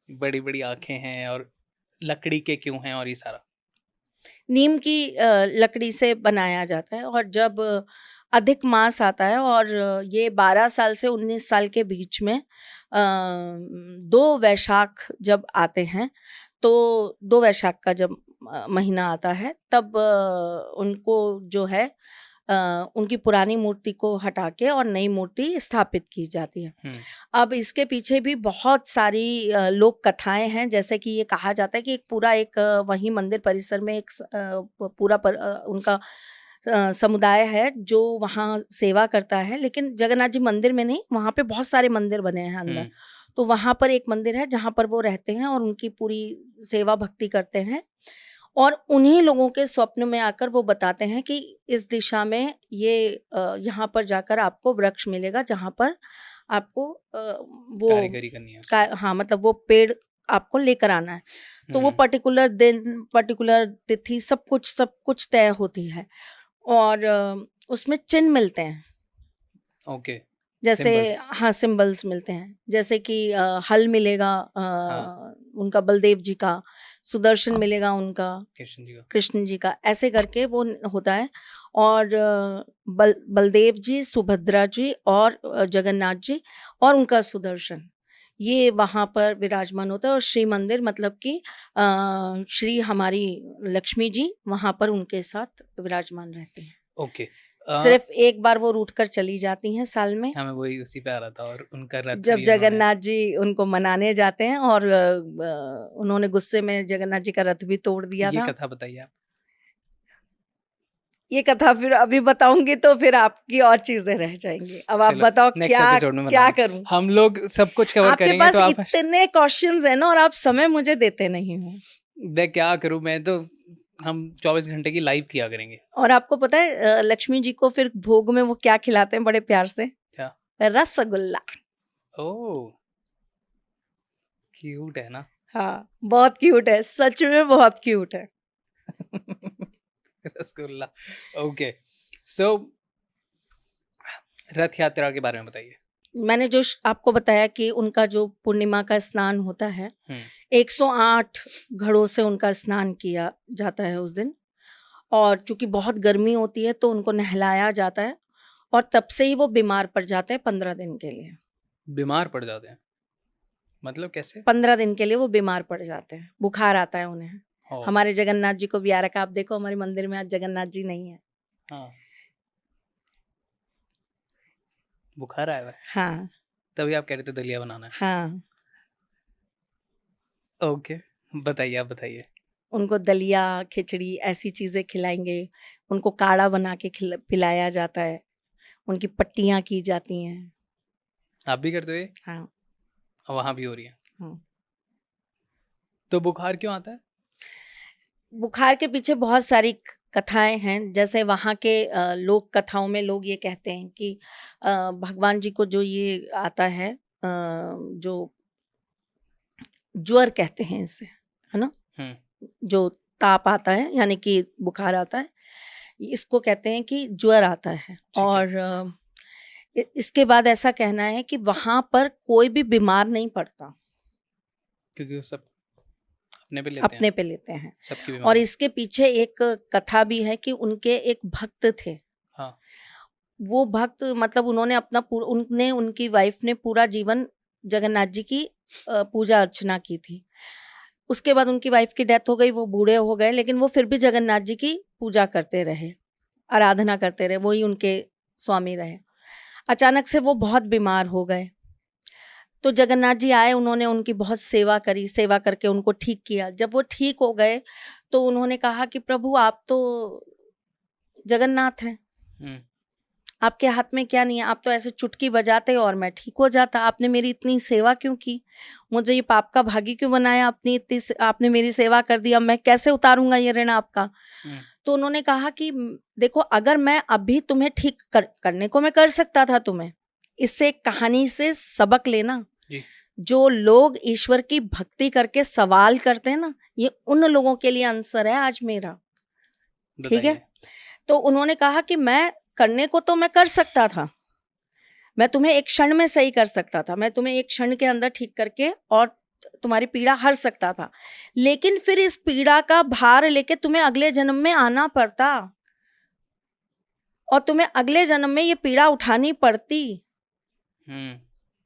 बड़ी बड़ी आंखें हैं और लकड़ी के क्यों हैं, और ये सारा नीम की लकड़ी से बनाया जाता है। और जब अधिक मास आता है, और ये 12 साल से 19 साल के बीच में 2 वैशाख जब आते हैं, तो 2 वैशाख का जब महीना आता है, तब उनको जो है उनकी पुरानी मूर्ति को हटा के और नई मूर्ति स्थापित की जाती है। अब इसके पीछे भी बहुत सारी लोक कथाएं हैं। जैसे कि ये कहा जाता है कि एक पूरा एक वही मंदिर परिसर में एक पूरा उनका समुदाय है जो वहाँ सेवा करता है, लेकिन जगन्नाथ जी मंदिर में नहीं, वहाँ पे बहुत सारे मंदिर बने हैं अंदर। तो वहाँ पर एक मंदिर है जहाँ पर वो रहते हैं और उनकी पूरी सेवा भक्ति करते हैं। और उन्हीं लोगों के स्वप्न में आकर वो बताते हैं कि इस दिशा में ये यहाँ पर जाकर आपको वृक्ष मिलेगा, जहाँ पर आपको वो कारीगरी करनी है। हाँ, मतलब वो पेड़ आपको लेकर आना है। तो वो पर्टिकुलर दिन, पर्टिकुलर तिथि, सब कुछ तय होती है, और उसमें चिन्ह मिलते हैं। ओके, जैसे symbols. हाँ, सिंबल्स मिलते हैं। जैसे कि हल मिलेगा उनका बलदेव जी का, सुदर्शन मिलेगा उनका कृष्ण जी का, ऐसे करके वो होता है। और बलदेव जी, सुभद्रा जी और जगन्नाथ जी और उनका सुदर्शन, ये वहाँ पर विराजमान होता है। और श्री मंदिर मतलब कि श्री हमारी लक्ष्मी जी वहाँ पर उनके साथ विराजमान रहते हैं। ओके, सिर्फ एक बार वो रूठ कर चली जाती हैं साल में। हाँ, मैं वही उसी पे आ रहा था। और उनका रथ जब जगन्नाथ जी उनको मनाने जाते हैं, और उन्होंने गुस्से में जगन्नाथ जी का रथ भी तोड़ दिया था। ये कथा बताइए आप। ये कथा फिर अभी बताऊंगी तो फिर आपकी और चीजें रह जाएंगी। अब आप बताओ क्या करूं। हम लोग सब कुछ कवर करेंगे। आपके पास इतने क्वेश्चंस हैं ना, और आप समय मुझे देते नहीं हो। मैं क्या करूं, मैं तो हम 24 घंटे की लाइव किया करेंगे। और आपको पता है लक्ष्मी जी को फिर भोग में वो क्या खिलाते हैं बड़े प्यार से? क्या? रसगुल्ला। ओह, क्यूट है ना। हाँ, बहुत क्यूट है, सच में बहुत क्यूट है। रसगुल्ला। ओके, सो रथ यात्रा के बारे में बताइए। मैंने जो आपको बताया कि उनका जो पूर्णिमा का स्नान होता है, 108 घड़ों से उनका स्नान किया जाता है उस दिन। और चूंकि बहुत गर्मी होती है तो उनको नहलाया जाता है, और तब से ही वो बीमार पड़ जाते हैं 15 दिन के लिए। बीमार पड़ जाते हैं मतलब कैसे? 15 दिन के लिए वो बीमार पड़ जाते हैं, बुखार आता है उन्हें। ओ, हमारे जगन्नाथ जी को भी आ रखा, आप देखो हमारे मंदिर में आज जगन्नाथ जी नहीं है। हाँ, बुखार आया हुआ है, हाँ तभी आप कह रहे थे दलिया बनाना है। हाँ, ओके, बताइए, आप बताइए। उनको दलिया खिचड़ी ऐसी चीजें खिलाएंगे, उनको काढ़ा बना के पिलाया जाता है, उनकी पट्टियां की जाती हैं। आप भी करते हो ये? हाँ और वहाँ भी हो रही है? हाँ। तो बुखार क्यों आता है? बुखार के पीछे बहुत सारी कथाएं हैं। जैसे वहाँ के लोक कथाओं में लोग ये कहते हैं कि भगवान जी को जो ये आता है, जो ज्वर कहते हैं इसे, है ना, जो ताप आता है यानी कि बुखार आता है, इसको कहते हैं कि ज्वर आता है। और इसके बाद ऐसा कहना है कि वहाँ पर कोई भी बीमार नहीं पड़ता, क्योंकि वो सब अपने पे लेते हैं सबकी और बीमारी। इसके पीछे एक कथा भी है कि उनके एक भक्त थे। हाँ, वो भक्त मतलब उन्होंने अपना उनने उनकी वाइफ ने पूरा जीवन जगन्नाथ जी की पूजा अर्चना की थी। उसके बाद उनकी वाइफ की डेथ हो गई, वो बूढ़े हो गए, लेकिन वो फिर भी जगन्नाथ जी की पूजा करते रहे, आराधना करते रहे, वही उनके स्वामी रहे। अचानक से वो बहुत बीमार हो गए, तो जगन्नाथ जी आए, उन्होंने उनकी बहुत सेवा करी, सेवा करके उनको ठीक किया। जब वो ठीक हो गए तो उन्होंने कहा कि प्रभु आप तो जगन्नाथ हैं, आपके हाथ में क्या नहीं है, आप तो ऐसे चुटकी बजाते और मैं ठीक हो जाता, आपने मेरी इतनी सेवा क्यों की, मुझे ये पाप का भागी क्यों बनाया, आपने मेरी सेवा कर दी, अब मैं कैसे उतारूंगा ये ऋण आपका। तो उन्होंने कहा कि देखो, अगर मैं अभी तुम्हें ठीक करने को मैं कर सकता था, तुम्हें इससे कहानी से सबक लेना जी। जो लोग ईश्वर की भक्ति करके सवाल करते हैं ना, ये उन लोगों के लिए आंसर है आज मेरा, ठीक है। तो उन्होंने कहा कि मैं करने को तो मैं कर सकता था, मैं तुम्हें एक क्षण में सही कर सकता था, मैं तुम्हें एक क्षण के अंदर ठीक करके और तुम्हारी पीड़ा हर सकता था, लेकिन फिर इस पीड़ा का भार लेके तुम्हें अगले जन्म में आना पड़ता और तुम्हें अगले जन्म में ये पीड़ा उठानी पड़ती,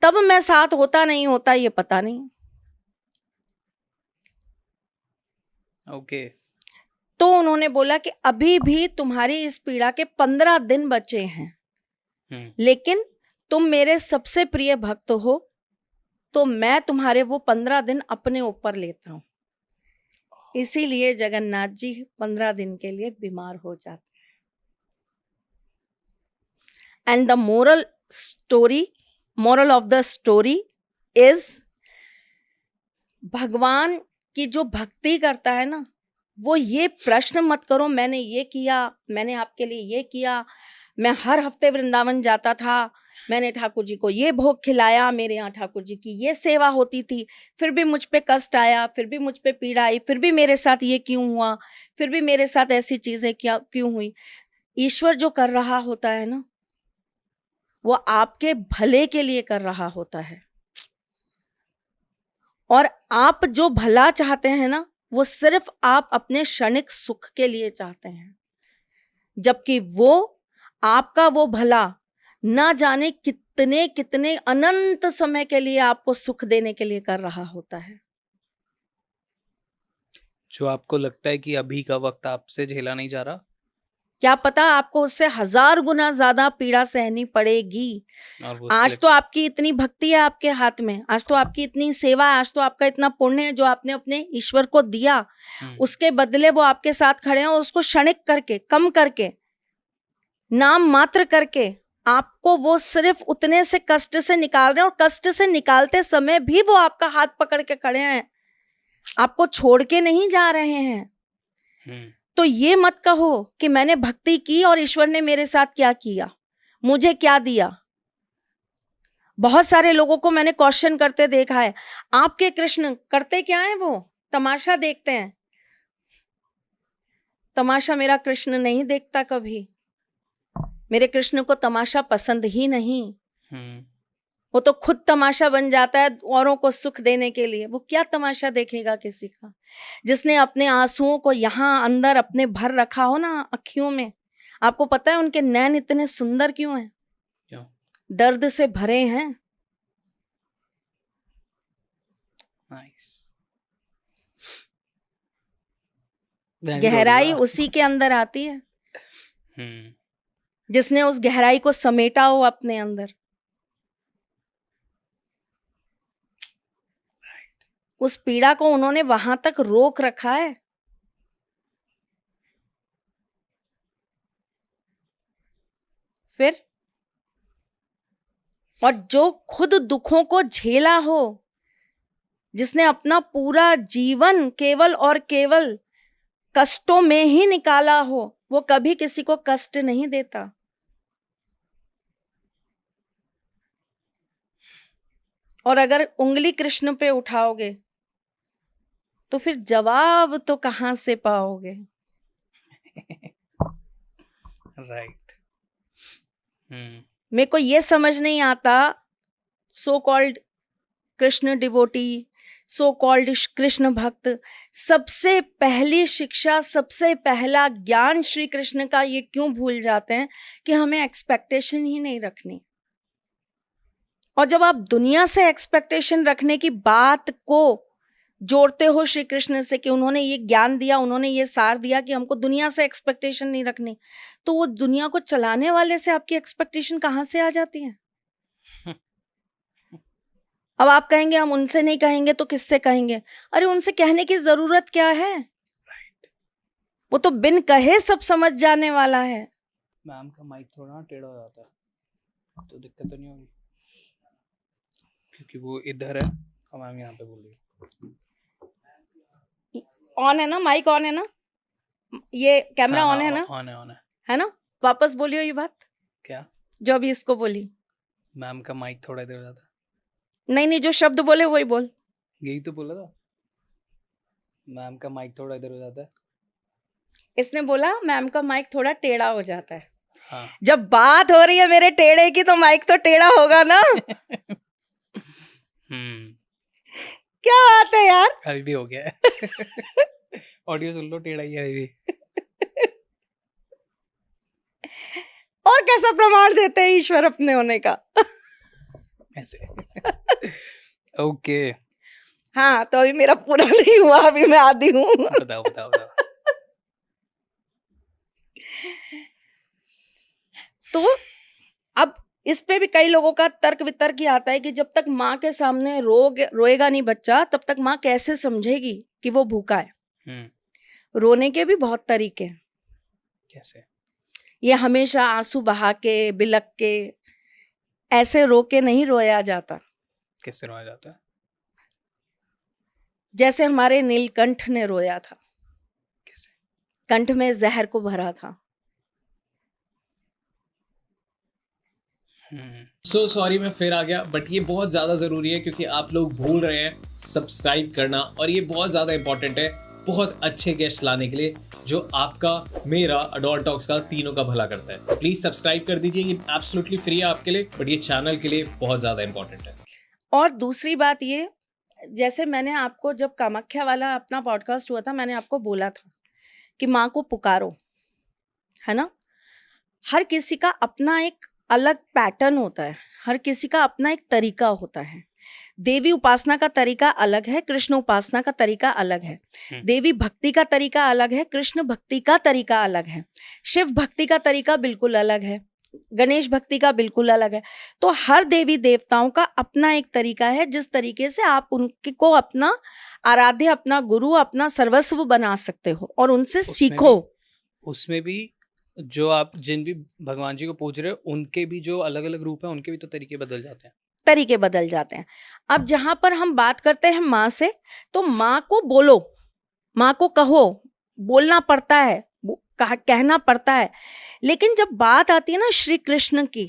तब मैं साथ होता नहीं होता ये पता नहीं। ओके। तो उन्होंने बोला कि अभी भी तुम्हारी इस पीड़ा के 15 दिन बचे हैं, लेकिन तुम मेरे सबसे प्रिय भक्त हो, तो मैं तुम्हारे वो 15 दिन अपने ऊपर लेता हूं। इसीलिए जगन्नाथ जी 15 दिन के लिए बीमार हो जाते हैं। And the moral of the story is, भगवान की जो भक्ति करता है ना, वो ये प्रश्न मत करो मैंने ये किया, मैंने आपके लिए ये किया, मैं हर हफ्ते वृंदावन जाता था, मैंने ठाकुर जी को ये भोग खिलाया, मेरे यहाँ ठाकुर जी की ये सेवा होती थी, फिर भी मुझ पे कष्ट आया, फिर भी मुझ पे पीड़ा आई, फिर भी मेरे साथ ये क्यों हुआ, फिर भी मेरे साथ ऐसी चीजें क्यों हुई। ईश्वर जो कर रहा होता है ना, वो आपके भले के लिए कर रहा होता है, और आप जो भला चाहते हैं ना, वो सिर्फ आप अपने क्षणिक सुख के लिए चाहते हैं, जबकि वो आपका वो भला ना जाने कितने कितने अनंत समय के लिए आपको सुख देने के लिए कर रहा होता है। जो आपको लगता है कि अभी का वक्त आपसे झेला नहीं जा रहा, क्या पता आपको उससे 1000 गुना ज्यादा पीड़ा सहनी पड़ेगी। आज तो आपकी इतनी भक्ति है आपके हाथ में, आज तो आपकी इतनी सेवा है, आज तो आपका इतना पुण्य है जो आपने अपने ईश्वर को दिया, उसके बदले वो आपके साथ खड़े हैं और उसको क्षणिक करके, कम करके, नाम मात्र करके आपको वो सिर्फ उतने से कष्ट से निकाल रहे हैं, और कष्ट से निकालते समय भी वो आपका हाथ पकड़ के खड़े हैं, आपको छोड़ के नहीं जा रहे हैं। तो ये मत कहो कि मैंने भक्ति की और ईश्वर ने मेरे साथ क्या किया, मुझे क्या दिया। बहुत सारे लोगों को मैंने क्वेश्चन करते देखा है, आपके कृष्ण करते क्या है? वो तमाशा देखते हैं। तमाशा मेरा कृष्ण नहीं देखता कभी। मेरे कृष्ण को तमाशा पसंद ही नहीं। वो तो खुद तमाशा बन जाता है औरों को सुख देने के लिए। वो क्या तमाशा देखेगा किसी का? जिसने अपने आंसुओं को यहाँ अंदर अपने भर रखा हो ना अखियों में, आपको पता है उनके नैन इतने सुंदर क्यों हैं? क्यों? दर्द से भरे हैं। नाइस। गहराई उसी के अंदर आती है जिसने उस गहराई को समेटा हो अपने अंदर। उस पीड़ा को उन्होंने वहां तक रोक रखा है। फिर और जो खुद दुखों को झेला हो, जिसने अपना पूरा जीवन केवल और केवल कष्टों में ही निकाला हो, वो कभी किसी को कष्ट नहीं देता। और अगर उंगली कृष्ण पे उठाओगे तो फिर जवाब तो कहां से पाओगे? राइट। मेरे को ये समझ नहीं आता, so called Krishna devotee, so called Krishna भक्त, सबसे पहली शिक्षा, सबसे पहला ज्ञान श्री कृष्ण का ये क्यों भूल जाते हैं कि हमें एक्सपेक्टेशन ही नहीं रखनी। और जब आप दुनिया से एक्सपेक्टेशन रखने की बात को जोड़ते हो श्री कृष्ण से कि उन्होंने ये ज्ञान दिया, उन्होंने ये सार दिया कि हमको दुनिया से एक्सपेक्टेशन नहीं रखनी, तो वो दुनिया को चलाने वाले से आपकी एक्सपेक्टेशन कहाँ से आ जाती है? अब आप कहेंगे हम उनसे नहीं कहेंगे तो किससे कहेंगे? अरे उनसे कहने की जरूरत क्या है? वो तो बिन कहे सब समझ जाने वाला है। मैम का माइक थोड़ा टेढ़ा हो जाता है तो दिक्कत तो नहीं होगी, क्योंकि वो इधर है और मैम यहाँ पे बोल रही है। ऑन है ना माइक? ऑन है ना? ये कैमरा ऑन है ना? ऑन है ना? वापस बोलियो ये बात क्या जो अभी इसको बोली। मैम का माइक थोड़ा इधर हो जाता है। नहीं, जो शब्द बोले वही बोल। यही तो बोला था, मैम का माइक थोड़ा इधर हो जाता है। इसने बोला मैम का माइक थोड़ा टेढ़ा हो जाता है। हाँ। जब बात हो रही है मेरे टेढ़े की तो माइक तो टेढ़ा होगा ना। क्या बात है यार, अभी भी हो गया है। ऑडियो सुन लो, टेढ़ा ही है अभी भी। और कैसा प्रमाण देते हैं ईश्वर अपने होने का? ऐसे। ओके। हाँ, तो अभी मेरा पूरा नहीं हुआ, अभी मैं आधी हूँ। बताओ। तो अब इस पे भी कई लोगों का तर्क वितर्क ही आता है कि जब तक माँ के सामने रोएगा नहीं बच्चा, तब तक माँ कैसे समझेगी कि वो भूखा है। रोने के भी बहुत तरीके हैं। कैसे? ये हमेशा आंसू बहा के, बिलक के, ऐसे रो के नहीं रोया जाता। कैसे रोया जाता है? जैसे हमारे नीलकंठ ने रोया था। कैसे? कंठ में जहर को भरा था। सो सॉरी मैं फिर आ गया, बट ये बहुत ज़्यादा ज़रूरी है क्योंकि आप लोग भूल रहे हैं सब्सक्राइब करना, और ये बहुत ज़्यादा इंपॉर्टेंट है बहुत अच्छे गेस्ट लाने के लिए जो आपका, मेरा, अडॉल्ट टॉक्स का, तीनों का भला करता है। प्लीज़ सब्सक्राइब कर दीजिए, ये एब्सोल्युटली फ्री है आपके लिए, बट ये चैनल के लिए बहुत ज़्यादा इंपॉर्टेंट है। और दूसरी बात ये, जैसे मैंने आपको जब कामाख्या वाला अपना पॉडकास्ट हुआ था, मैंने आपको बोला था कि माँ को पुकारो, है ना। हर किसी का अपना एक अलग पैटर्न होता है, हर किसी का अपना एक तरीका होता है। देवी उपासना का तरीका अलग है, कृष्ण उपासना का तरीका अलग है। देवी भक्ति का तरीका अलग है, कृष्ण भक्ति का तरीका अलग है। शिव भक्ति का तरीका बिल्कुल अलग है, गणेश भक्ति का बिल्कुल अलग है। तो हर देवी देवताओं का अपना एक तरीका है, जिस तरीके से आप उनको अपना आराध्य, अपना गुरु, अपना सर्वस्व बना सकते हो और उनसे सीखो। उसमें भी जो आप जिन भी भगवान जी को पूज रहे हो, उनके भी जो अलग अलग रूप है, उनके भी तो तरीके बदल जाते हैं। तरीके बदल जाते हैं। अब जहां पर हम बात करते हैं माँ से, तो माँ को बोलो, माँ को कहो, बोलना पड़ता है, कहना पड़ता है, लेकिन जब बात आती है ना श्री कृष्ण की,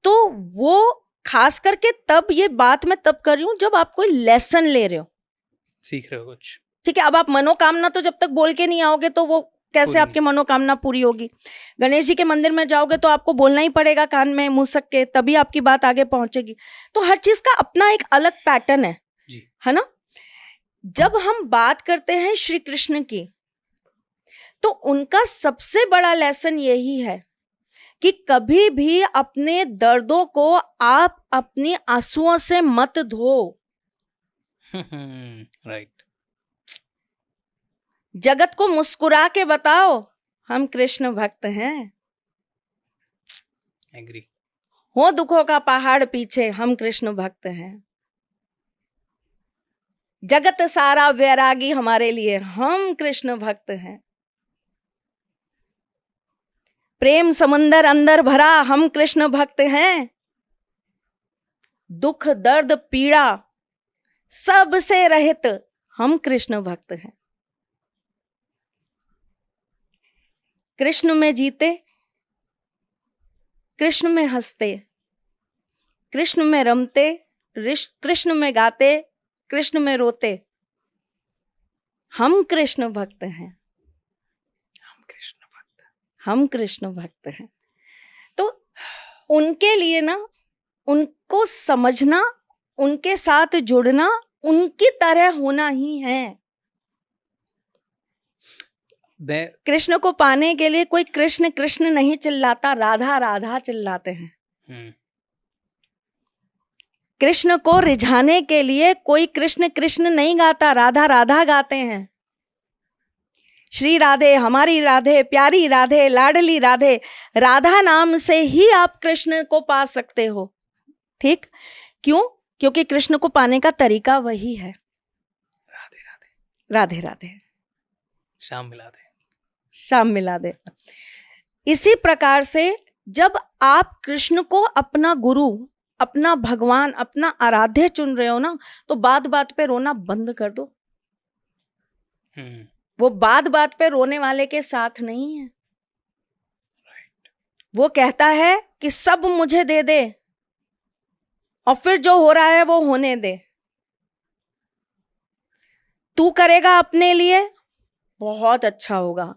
तो वो खास करके तब ये बात मैं तब कर रही हूं जब आप कोई लेसन ले रहे हो, सीख रहे हो कुछ। ठीक है। अब आप मनोकामना तो जब तक बोल के नहीं आओगे तो वो कैसे आपकी मनोकामना पूरी होगी। गणेश जी के मंदिर में जाओगे तो आपको बोलना ही पड़ेगा कान में मुसक के, तभी आपकी बात आगे पहुंचेगी। तो हर चीज का अपना एक अलग पैटर्न है जी। है ना। जब हम बात करते हैं श्री कृष्ण की, तो उनका सबसे बड़ा लेसन यही है कि कभी भी अपने दर्दों को आप अपने आंसुओं से मत धो। राइट। जगत को मुस्कुरा के बताओ हम कृष्ण भक्त हैं। एग्री। हो दुखों का पहाड़ पीछे हम कृष्ण भक्त हैं। जगत सारा वैरागी हमारे लिए हम कृष्ण भक्त हैं। प्रेम समुंदर अंदर भरा हम कृष्ण भक्त हैं। दुख दर्द पीड़ा सब से रहित हम कृष्ण भक्त हैं। कृष्ण में जीते, कृष्ण में हंसते, कृष्ण में रमते, कृष्ण में गाते, कृष्ण में रोते, हम कृष्ण भक्त हैं। हम कृष्ण भक्त हैं। तो उनके लिए ना, उनको समझना, उनके साथ जुड़ना, उनकी तरह होना ही है। कृष्ण को पाने के लिए कोई कृष्ण कृष्ण नहीं चिल्लाता, राधा राधा चिल्लाते हैं। कृष्ण को रिझाने के लिए कोई कृष्ण कृष्ण नहीं गाता, राधा राधा गाते हैं। श्री राधे, हमारी राधे, प्यारी राधे, लाडली राधे, राधा नाम से ही आप कृष्ण को पा सकते हो। ठीक, क्यों? क्योंकि कृष्ण को पाने का तरीका वही है। राधे राधे, राधे राधे, शाम मिला दे, शाम मिला दे। इसी प्रकार से जब आप कृष्ण को अपना गुरु, अपना भगवान, अपना आराध्य चुन रहे हो ना, तो बात बात पे रोना बंद कर दो। वो बात बात पे रोने वाले के साथ नहीं है। वो कहता है कि सब मुझे दे दे और फिर जो हो रहा है वो होने दे। तू करेगा अपने लिए बहुत अच्छा होगा,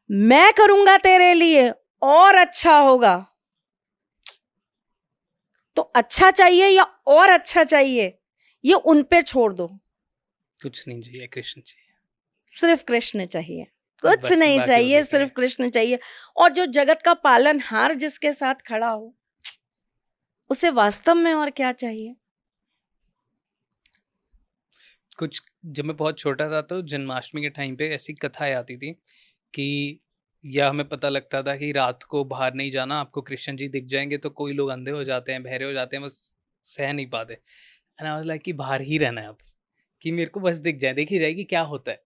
मैं करूंगा तेरे लिए और अच्छा होगा। तो अच्छा चाहिए या और अच्छा चाहिए, ये उन पे छोड़ दो। कुछ नहीं चाहिए, कृष्ण चाहिए, सिर्फ कृष्ण चाहिए, कुछ नहीं चाहिए, सिर्फ कृष्ण चाहिए। और जो जगत का पालनहार जिसके साथ खड़ा हो, उसे वास्तव में और क्या चाहिए। कुछ जब मैं बहुत छोटा था तो जन्माष्टमी के टाइम पे ऐसी कथाएं आती थी कि या हमें पता लगता था कि रात को बाहर नहीं जाना, आपको कृष्ण जी दिख जाएंगे तो कोई लोग अंधे हो जाते हैं, बहरे हो जाते हैं, बस सह नहीं पाते। एंड आई वाज लाइक कि बाहर ही रहना है अब, कि मेरे को बस दिख जाए, देखी जाएगी क्या होता है।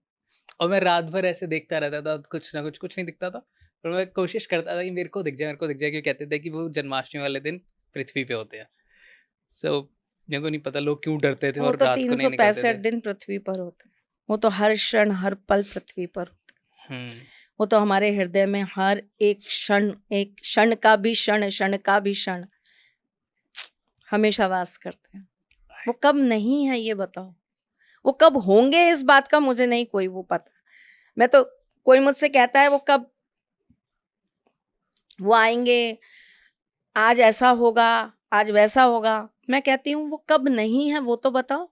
और मैं रात भर ऐसे देखता रहता था, कुछ ना कुछ नहीं दिखता था, पर मैं कोशिश करता था कि मेरे को दिख जाए, मेरे को दिख जाए, क्यों कहते थे कि वो जन्माष्टमी वाले दिन पृथ्वी पे होते हैं। सो मेरे को नहीं पता लोग क्यों डरते थे और तो रात को नहीं निकलते थे। 365 दिन पृथ्वी पर होते हैं, वो तो हर क्षण हर पल पृथ्वी पर होते हैं। वो तो हमारे हृदय में हर एक क्षण, एक क्षण का भी क्षण, क्षण का भी क्षण हमेशा वास करते हैं। वो कब नहीं है ये बताओ, वो कब होंगे इस बात का मुझे नहीं कोई वो पता। मैं तो, कोई मुझसे कहता है वो कब वो आएंगे, आज ऐसा होगा, आज वैसा होगा, मैं कहती हूँ वो कब नहीं है वो तो बताओ।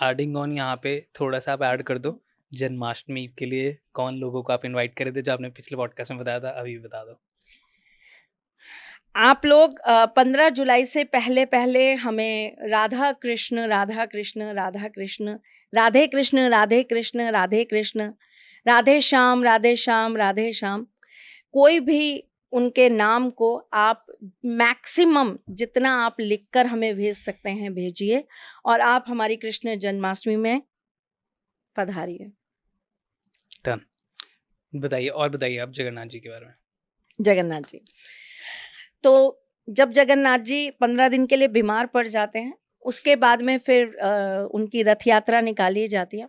एडिंग ऑन यहाँ पे थोड़ा सा आप ऐड कर दो, जन्माष्टमी के लिए कौन लोगों को आप इनवाइट करे थे, जो आपने पिछले पॉडकास्ट में बताया था, अभी बता दो। आप लोग 15 जुलाई से पहले पहले हमें राधा कृष्ण राधा कृष्ण राधा कृष्ण, राधे कृष्ण राधे कृष्ण राधे कृष्ण, राधे श्याम राधे श्याम राधे श्याम, कोई भी उनके नाम को आप मैक्सिमम जितना आप लिखकर हमें भेज सकते हैं भेजिए, और आप हमारी कृष्ण जन्माष्टमी में पधारिए। डन। बताइए, और बताइए आप जगन्नाथ जी के बारे में। जगन्नाथ जी, तो जब जगन्नाथ जी 15 दिन के लिए बीमार पड़ जाते हैं, उसके बाद में फिर उनकी रथ यात्रा निकाली जाती है।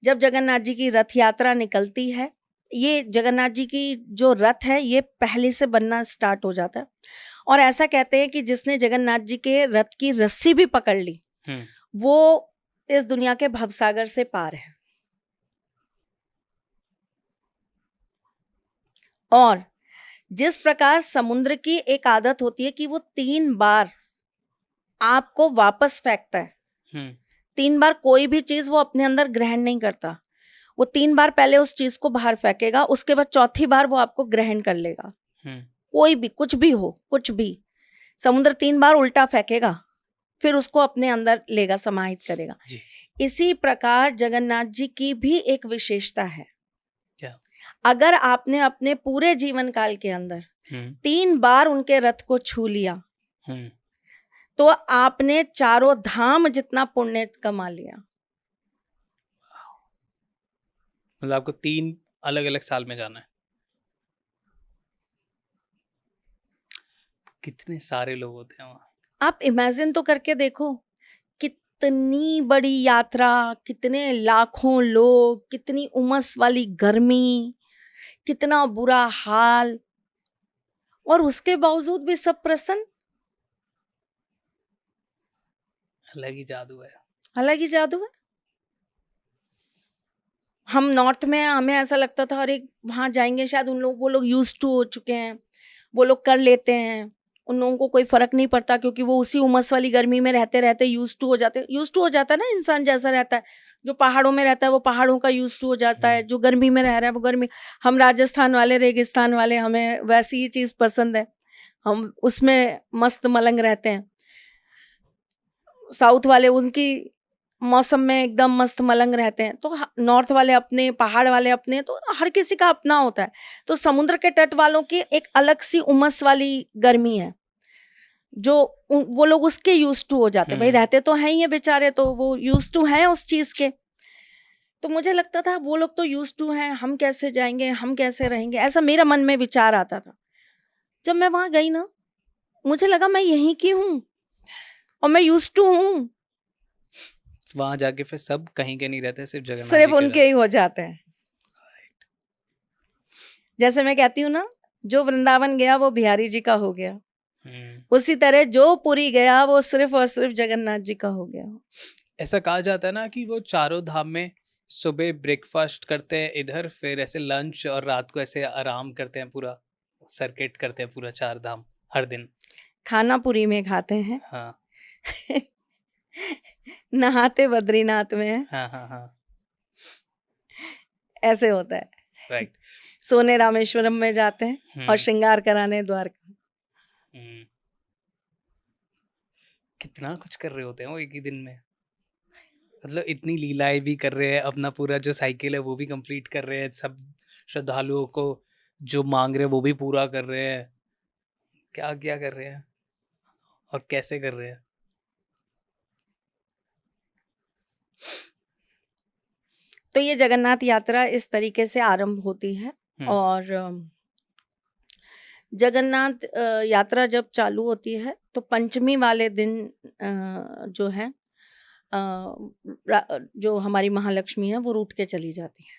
जब जगन्नाथ जी की रथ यात्रा निकलती है, ये जगन्नाथ जी की जो रथ है ये पहले से बनना स्टार्ट हो जाता है, और ऐसा कहते हैं कि जिसने जगन्नाथ जी के रथ की रस्सी भी पकड़ ली वो इस दुनिया के भवसागर से पार है। और जिस प्रकार समुद्र की एक आदत होती है कि वो 3 बार आपको वापस फेंकता है, 3 बार कोई भी चीज वो अपने अंदर ग्रहण नहीं करता, वो 3 बार पहले उस चीज को बाहर फेंकेगा, उसके बाद चौथी बार वो आपको ग्रहण कर लेगा। कोई भी कुछ भी हो, कुछ भी, समुद्र 3 बार उल्टा फेंकेगा, फिर उसको अपने अंदर लेगा, समाहित करेगा। इसी प्रकार जगन्नाथ जी की भी एक विशेषता है। क्या? अगर आपने अपने पूरे जीवन काल के अंदर 3 बार उनके रथ को छू लिया तो आपने 4 धाम जितना पुण्य कमा लिया। मतलब आपको 3 अलग अलग साल में जाना है। कितने सारे लोग होते हैं वहाँ। आप इमेजिन तो करके देखो, कितनी बड़ी यात्रा, कितने लाखों लोग, कितनी उमस वाली गर्मी, कितना बुरा हाल, और उसके बावजूद भी सब प्रसन्न। अलग ही जादू है। अलग ही जादू है। हम नॉर्थ में, हमें ऐसा लगता था अरे वहां जाएंगे शायद उन लोग, वो लोग यूज्ड टू हो चुके हैं, वो लोग कर लेते हैं, उन लोगों को कोई फर्क नहीं पड़ता क्योंकि वो उसी उमस वाली गर्मी में रहते रहते यूज्ड टू हो जाते। यूज्ड टू हो जाता है ना, इंसान जैसा रहता है, जो पहाड़ों में रहता है वो पहाड़ों का यूज्ड टू हो जाता है, जो गर्मी में रह रहा है वो गर्मी। हम राजस्थान वाले, रेगिस्तान वाले, हमें वैसी ही चीज पसंद है, हम उसमें मस्त मलंग रहते हैं। साउथ वाले उनकी मौसम में एकदम मस्त मलंग रहते हैं। तो नॉर्थ वाले अपने, पहाड़ वाले अपने, तो हर किसी का अपना होता है। तो समुद्र के तट वालों की एक अलग सी उमस वाली गर्मी है जो वो लोग उसके यूज्ड टू हो जाते हैं। भाई रहते तो हैं ही ये बेचारे, तो वो यूज्ड टू हैं उस चीज के। तो मुझे लगता था वो लोग तो यूज्ड टू हैं, हम कैसे जाएंगे, हम कैसे रहेंगे, ऐसा मेरा मन में विचार आता था। जब मैं वहां गई ना, मुझे लगा मैं यहीं की हूँ और मैं यूज्ड टू हूँ। वहां जाके फिर सब कहीं के नहीं रहते, सिर्फ जगन्नाथ सिर्फ जी के उनके ही हो जाते हैं। जैसे मैं कहती हूँ ना, जो वृंदावन गया वो बिहारी जी का हो गया, उसी तरह जो पुरी गया वो सिर्फ और सिर्फ जगन्नाथ जी का हो गया। ऐसा कहा जाता है ना कि वो चारों धाम में सुबह ब्रेकफास्ट करते हैं इधर, फिर ऐसे लंच, और रात को ऐसे आराम करते हैं, पूरा सर्किट करते हैं पूरा 4 धाम हर दिन। खाना पुरी में खाते हैं। हाँ नहाते बद्रीनाथ में है। हाँ हाँ हाँ, ऐसे होता है। राइट। सोने रामेश्वरम में जाते हैं और श्रृंगार कराने द्वारका। कितना कुछ कर रहे होते हैं वो एक ही दिन में। मतलब इतनी लीलाएं भी कर रहे हैं, अपना पूरा जो साइकिल है वो भी कंप्लीट कर रहे हैं, सब श्रद्धालुओं को जो मांग रहे हैं वो भी पूरा कर रहे हैं। क्या क्या कर रहे हैं और कैसे कर रहे हैं। तो ये जगन्नाथ यात्रा इस तरीके से आरंभ होती है। और जगन्नाथ यात्रा जब चालू होती है तो पंचमी वाले दिन जो है जो हमारी महालक्ष्मी है वो रूठ के चली जाती है।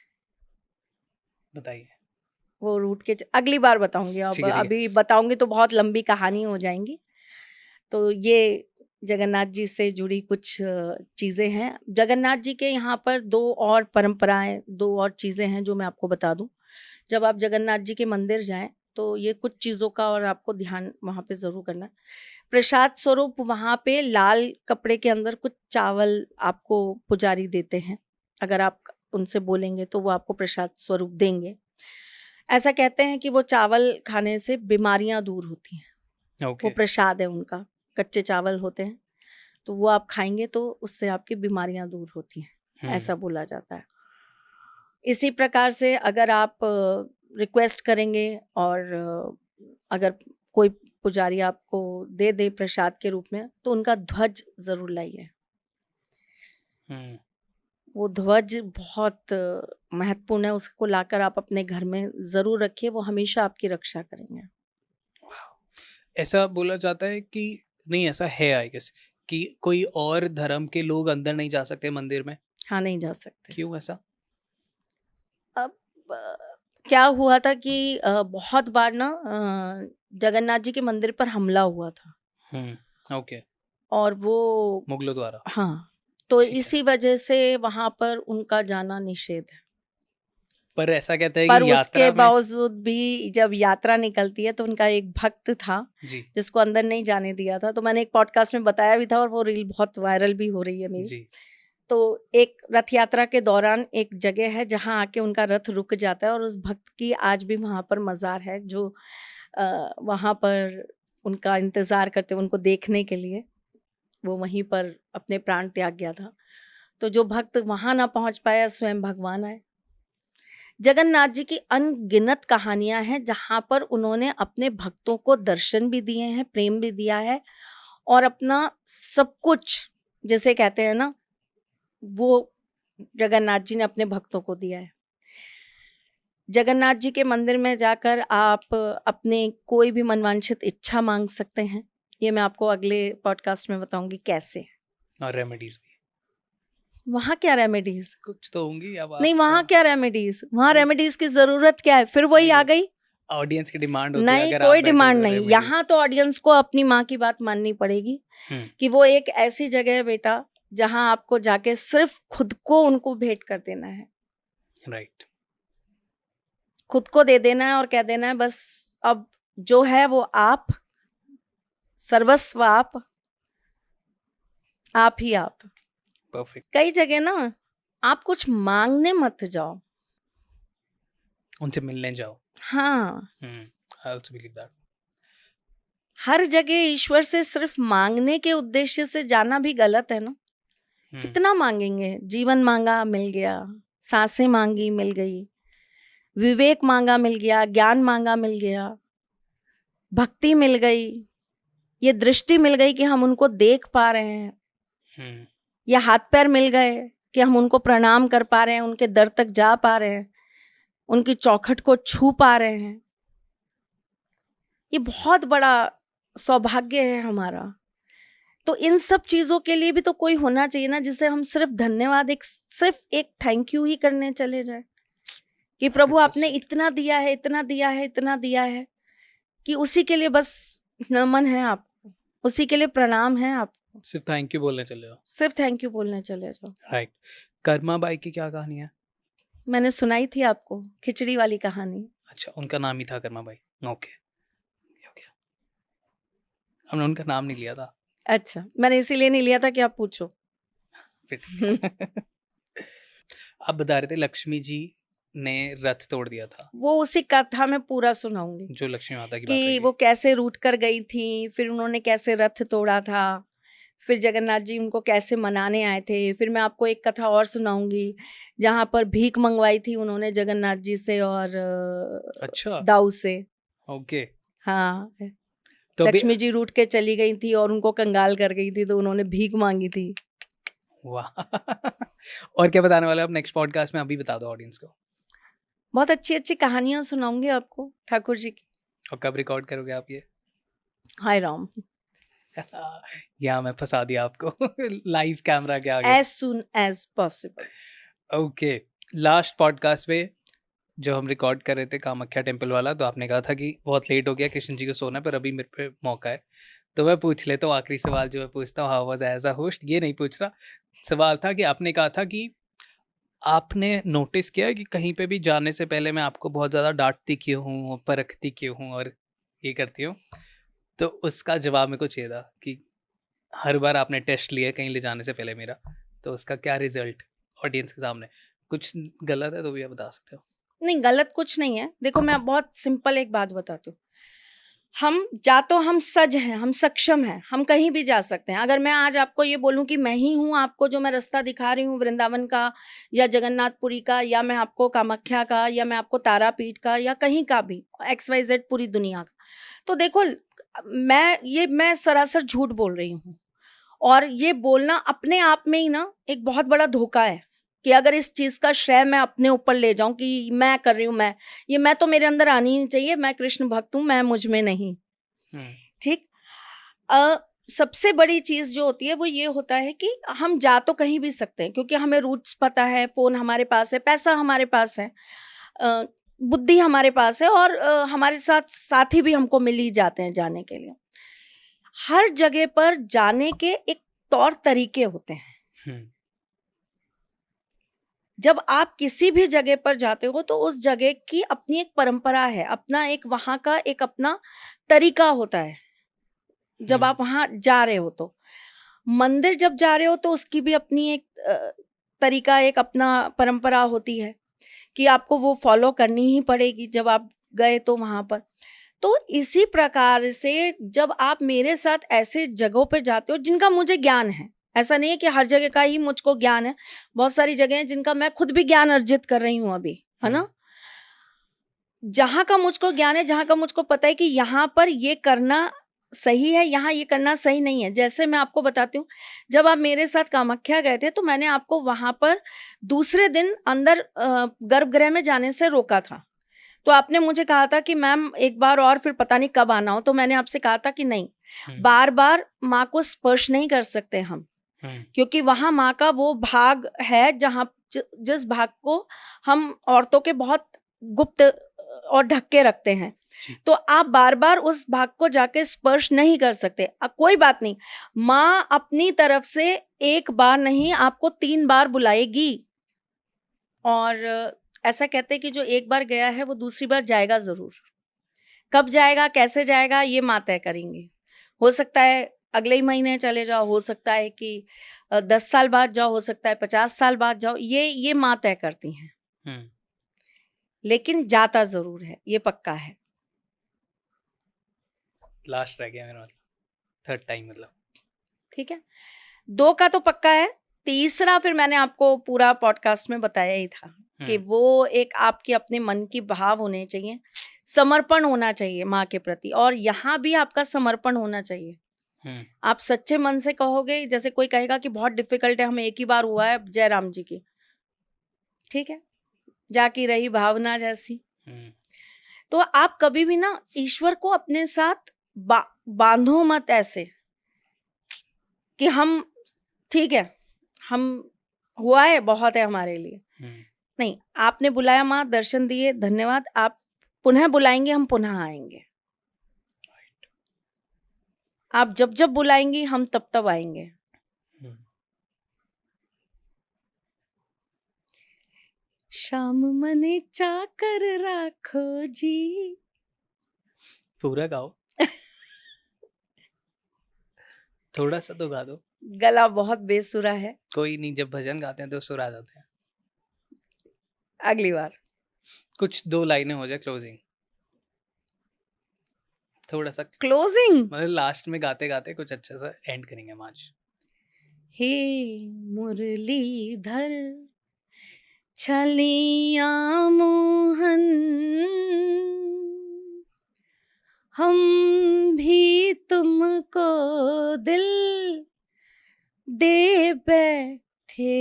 बताइए। वो रूठ के अगली बार बताऊंगी, अब अभी बताऊंगी तो बहुत लंबी कहानी हो जाएंगी। तो ये जगन्नाथ जी से जुड़ी कुछ चीज़ें हैं। जगन्नाथ जी के यहाँ पर 2 और परंपराएं, 2 और चीज़ें हैं जो मैं आपको बता दूं। जब आप जगन्नाथ जी के मंदिर जाएं तो ये कुछ चीज़ों का और आपको ध्यान वहाँ पे ज़रूर करना है। प्रसाद स्वरूप वहाँ पे लाल कपड़े के अंदर कुछ चावल आपको पुजारी देते हैं। अगर आप उनसे बोलेंगे तो वो आपको प्रसाद स्वरूप देंगे। ऐसा कहते हैं कि वो चावल खाने से बीमारियां दूर होती हैं। वो प्रसाद है उनका, कच्चे चावल होते हैं, तो वो आप खाएंगे तो उससे आपकी बीमारियां दूर होती हैं, ऐसा बोला जाता है। इसी प्रकार से अगर आप रिक्वेस्ट करेंगे और अगर कोई पुजारी आपको दे दे प्रसाद के रूप में तो उनका ध्वज जरूर लाइए। वो ध्वज बहुत महत्वपूर्ण है, उसको लाकर आप अपने घर में जरूर रखिए, वो हमेशा आपकी रक्षा करेंगे। ऐसा बोला जाता है कि नहीं, ऐसा है आई गेस कि कोई और धर्म के लोग अंदर नहीं जा सकते मंदिर में? हाँ, नहीं जा सकते। क्यों ऐसा? अब क्या हुआ था कि बहुत बार ना जगन्नाथ जी के मंदिर पर हमला हुआ था ओके। और वो मुगलों द्वारा? हाँ, तो ठीक है। इसी वजह से वहां पर उनका जाना निषेध है। पर ऐसा कहते हैं पर कि उसके यात्रा में बावजूद भी जब यात्रा निकलती है तो उनका एक भक्त था जी जिसको अंदर नहीं जाने दिया था। तो मैंने एक पॉडकास्ट में बताया भी था और वो रील बहुत वायरल भी हो रही है मेरी। जी तो एक रथ यात्रा के दौरान एक जगह है जहां आके उनका रथ रुक जाता है और उस भक्त की आज भी वहां पर मजार है जो वहां पर उनका इंतजार करते, उनको देखने के लिए वो वहीं पर अपने प्राण त्याग गया था। तो जो भक्त वहां ना पहुंच पाया, स्वयं भगवान आए। जगन्नाथ जी की अनगिनत कहानियां हैं जहां पर उन्होंने अपने भक्तों को दर्शन भी दिए हैं, प्रेम भी दिया है और अपना सब कुछ, जैसे कहते हैं ना, वो जगन्नाथ जी ने अपने भक्तों को दिया है। जगन्नाथ जी के मंदिर में जाकर आप अपने कोई भी मनवांछित इच्छा मांग सकते हैं। ये मैं आपको अगले पॉडकास्ट में बताऊंगी कैसे। और रेमेडीज भी वहां क्या रेमेडीज? कुछ तो होंगी। अब नहीं, वहां क्या रेमेडीज? वहां नहीं। रेमेडीज की जरूरत क्या है? फिर वही आ गई। ऑडियंस की डिमांड होती है, नहीं, अगर कोई आप बैठे डिमांड तो नहीं। remedies। यहाँ तो ऑडियंस को अपनी माँ की बात माननी पड़ेगी कि वो एक ऐसी जगह है बेटा जहां आपको जाके सिर्फ खुद को उनको भेंट कर देना है, राइट। खुद को दे देना है और कह देना है बस अब जो है वो आप, सर्वस्व आप ही आप। परफेक्ट। कई जगह ना आप कुछ मांगने मत जाओ, उनसे मिलने जाओ। हाँ, आई आल्सो बिलीव दैट। हर जगह ईश्वर से सिर्फ मांगने के उद्देश्य से जाना भी गलत है ना। कितना मांगेंगे? जीवन मांगा मिल गया, सांसें मांगी मिल गई, विवेक मांगा मिल गया, ज्ञान मांगा मिल गया, भक्ति मिल गई, ये दृष्टि मिल गई कि हम उनको देख पा रहे हैं, या हाथ पैर मिल गए कि हम उनको प्रणाम कर पा रहे हैं, उनके दर तक जा पा रहे हैं, उनकी चौखट को छू पा रहे हैं। ये बहुत बड़ा सौभाग्य है हमारा। तो इन सब चीजों के लिए भी तो कोई होना चाहिए ना, जिसे हम सिर्फ धन्यवाद, सिर्फ एक थैंक यू ही करने चले जाए कि प्रभु आपने इतना दिया है, इतना दिया है, इतना दिया है, कि उसी के लिए बस नमन है आपको, उसी के लिए प्रणाम है आपको, सिर्फ थैंक यू बोलने चले जाओ। सिर्फ थैंक यू बोलने चले जाओ। राइट। कर्मा बाई की क्या कहानी है? मैंने सुनाई थी आपको, खिचड़ी वाली कहानी। अच्छा, उनका नाम ही था कर्मा बाई। ओके, हमने उनका नाम नहीं लिया था। अच्छा, मैंने इसीलिए नहीं लिया था कि आप पूछो। आप बता रहे थे लक्ष्मी जी ने रथ तोड़ दिया था। वो उसी कथा में पूरा सुनाऊंगी जो लक्ष्मी माता की बात कि रही। वो कैसे रूठ कर गई थी, फिर उन्होंने कैसे रथ तोड़ा था, फिर जगन्नाथ जी उनको कैसे मनाने आए थे। फिर मैं आपको एक कथा और सुनाऊंगी जहां पर भीख मंगवाई थी उन्होंने जगन्नाथ जी से और अच्छा, दाऊ से। ओके। हाँ, तो लक्ष्मी जी रूठ के चली गई थी और उनको कंगाल कर गई थी, तो उन्होंने भीख मांगी थी। वाह। और क्या बताने वाले आप नेक्स्ट पॉडकास्ट में? अभी बता दो ऑडियंस को। बहुत अच्छी अच्छी कहानियां सुनाऊंगी आपको ठाकुर जी की। और कब रिकॉर्ड करोगे आप ये? हाय राम। यहाँ मैं फंसा दिया आपको लाइव कैमरा के आगे। As soon as possible। Okay, last podcast में जो हम रिकॉर्ड कर रहे थे कामाख्या टेम्पल वाला, तो आपने कहा था कि बहुत लेट हो गया, कृष्ण जी को सोना है, पर अभी मेरे पे मौका है तो मैं पूछ लेता हूँ। आखिरी सवाल जो मैं पूछता हूँ, how was as a host, ये नहीं पूछ रहा। सवाल था कि आपने कहा था कि आपने नोटिस किया कि कहीं पे भी जाने से पहले मैं आपको बहुत ज़्यादा डांटती क्यों हूँ, परखती क्यों हूँ और ये करती हूँ। तो उसका जवाब मेरे को चाहिए था कि हर बार आपने टेस्ट लिया कहीं ले जाने से पहले मेरा, तो उसका क्या रिजल्ट ऑडियंस के सामने? कुछ गलत है तो भी आप बता सकते हो। नहीं, गलत कुछ नहीं है। देखो, मैं बहुत सिंपल एक बात बताती हूँ। हम सज हैं, हम सक्षम हैं, हम कहीं भी जा सकते हैं। अगर मैं आज आपको ये बोलूं कि मैं ही हूँ आपको जो मैं रास्ता दिखा रही हूँ वृंदावन का या जगन्नाथपुरी का, या मैं आपको कामाख्या का, या मैं आपको तारापीठ का, या कहीं का भी XYZ पूरी दुनिया का, तो देखो मैं सरासर झूठ बोल रही हूँ। और ये बोलना अपने आप में ही ना एक बहुत बड़ा धोखा है कि अगर इस चीज का श्रेय मैं अपने ऊपर ले जाऊं कि मैं कर रही हूं, मैं तो मेरे अंदर आनी ही नहीं चाहिए, मैं कृष्ण भक्त हूं, मैं मुझ में नहीं। ठीक। सबसे बड़ी चीज जो होती है वो ये होता है कि हम जा तो कहीं भी सकते हैं, क्योंकि हमें रूट्स पता है, फोन हमारे पास है, पैसा हमारे पास है, बुद्धि हमारे पास है, और हमारे साथ साथी भी हमको मिल ही जाते हैं जाने के लिए। हर जगह पर जाने के एक तौर तरीके होते हैं। जब आप किसी भी जगह पर जाते हो तो उस जगह की अपनी एक परंपरा है, अपना एक वहाँ का एक अपना तरीका होता है। जब आप वहाँ जा रहे हो तो मंदिर जब जा रहे हो तो उसकी भी अपनी एक तरीका, एक अपना परंपरा होती है कि आपको वो फॉलो करनी ही पड़ेगी जब आप गए तो वहाँ पर। तो इसी प्रकार से जब आप मेरे साथ ऐसे जगहों पे जाते हो जिनका मुझे ज्ञान है, ऐसा नहीं है कि हर जगह का ही मुझको ज्ञान है, बहुत सारी जगह हैं जिनका मैं खुद भी ज्ञान अर्जित कर रही हूँ अभी, है ना। जहाँ का मुझको ज्ञान है, जहाँ का मुझको पता है कि यहाँ पर ये करना सही है, यहाँ ये करना सही नहीं है। जैसे मैं आपको बताती हूँ, जब आप मेरे साथ कामाख्या गए थे तो मैंने आपको वहां पर दूसरे दिन अंदर गर्भगृह में जाने से रोका था। तो आपने मुझे कहा था कि मैम एक बार और, फिर पता नहीं कब आना हो। तो मैंने आपसे कहा था कि नहीं, बार बार माँ को स्पर्श नहीं कर सकते हम, क्योंकि वहां माँ का वो भाग है जहाँ जिस भाग को हम औरतों के बहुत गुप्त और ढक के रखते हैं। तो आप बार बार उस भाग को जाके स्पर्श नहीं कर सकते। अब कोई बात नहीं, माँ अपनी तरफ से एक बार नहीं, आपको 3 बार बुलाएगी। और ऐसा कहते हैं कि जो एक बार गया है वो दूसरी बार जाएगा जरूर। कब जाएगा, कैसे जाएगा, ये माँ तय करेंगे। हो सकता है अगले ही महीने चले जाओ, हो सकता है कि 10 साल बाद जाओ, हो सकता है 50 साल बाद जाओ, ये माँ तय करती हैं। लेकिन जाता जरूर है, ये पक्का है। लास्ट रह गया मेरा, मतलब 3rd टाइम, मतलब ठीक है। 2 का तो पक्का है, तीसरा फिर मैंने आपको पूरा पॉडकास्ट में बताया ही था कि वो एक आपके अपने मन की भाव होने चाहिए, समर्पण होना चाहिए माँ के प्रति, और यहाँ भी आपका समर्पण होना चाहिए। आप सच्चे मन से कहोगे। जैसे कोई कहेगा कि बहुत डिफिकल्ट है, हमें एक ही बार हुआ है जयराम जी की, ठीक है, जाकी रही भावना जैसी। तो आप कभी भी ना ईश्वर को अपने साथ बांधो मत ऐसे कि हम, ठीक है, हम हुआ है, बहुत है हमारे लिए। नहीं, आपने बुलाया माँ, दर्शन दिए, धन्यवाद। आप पुनः बुलाएंगे, हम पुनः आएंगे। आप जब जब बुलाएंगी हम तब तब आएंगे। शाम मने चाकर राखो जी। पूरा गाओ। थोड़ा सा तो गा दो। गला बहुत बेसुरा है। कोई नहीं, जब भजन गाते हैं तो सुर आ जाते हैं। अगली बार कुछ 2 लाइनें हो जाए, क्लोजिंग, थोड़ा सा क्लोजिंग, मतलब लास्ट में गाते गाते कुछ अच्छा सा एंड करेंगे हम आज। हे मुरलीधर छलिया मोहन, हम भी तुमको दिल दे बैठे।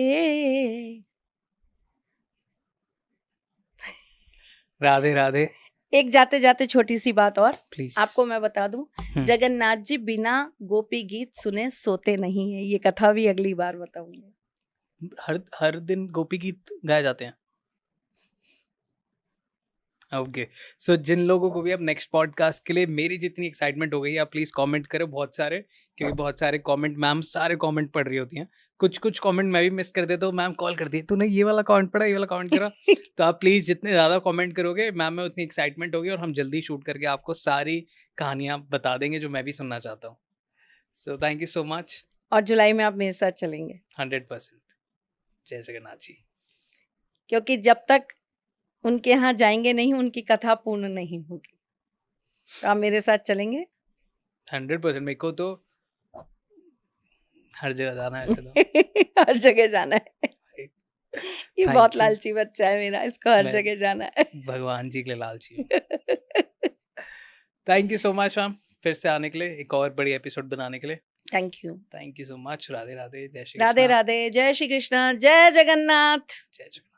राधे राधे। एक जाते जाते छोटी सी बात और प्लीज आपको मैं बता दूं, जगन्नाथ जी बिना गोपी गीत सुने सोते नहीं है। ये कथा भी अगली बार बताऊंगी। हर दिन गोपी गीत गाए जाते हैं। ओके, सो जिन लोगों को भी अब नेक्स्ट पॉडकास्ट के लिए मेरी जितनी एक्साइटमेंट हो गई है, आप प्लीज कमेंट करो बहुत सारे, क्योंकि बहुत सारे कमेंट, मैम सारे कमेंट पढ़ रही होती हैं। कुछ कमेंट मैं भी मिस कर देता हूँ, मैम कॉल करती है, तूने ये वाला कमेंट पढ़ा, ये वाला कमेंट करा। तो आप प्लीज जितने ज्यादा कमेंट करोगे मैम में उतनी एक्साइटमेंट होगी, और हम जल्दी शूट करके आपको सारी कहानियां बता देंगे जो मैं भी सुनना चाहता हूँ। So thank you so much. और जुलाई में आप मेरे साथ चलेंगे 100%। जय जगन्नाथ जी। क्योंकि जब तक उनके यहाँ जाएंगे नहीं, उनकी कथा पूर्ण नहीं होगी। तो आप मेरे साथ चलेंगे 100%। मेरे को तो हर जगह जाना है ऐसे तो। हर जगह जाना है। ये Thank बहुत you. लालची बच्चा है मेरा, इसको हर जगह जाना है। भगवान जी के लिए लालची। Thank you so much ma'am, फिर से आने के लिए, एक और बड़ी एपिसोड बनाने के लिए। Thank you so much. Radhe Radhe, जय श्री राधे कृष्णा। राधे, जय श्री कृष्ण, जय जगन्नाथ। जय जगन्नाथ।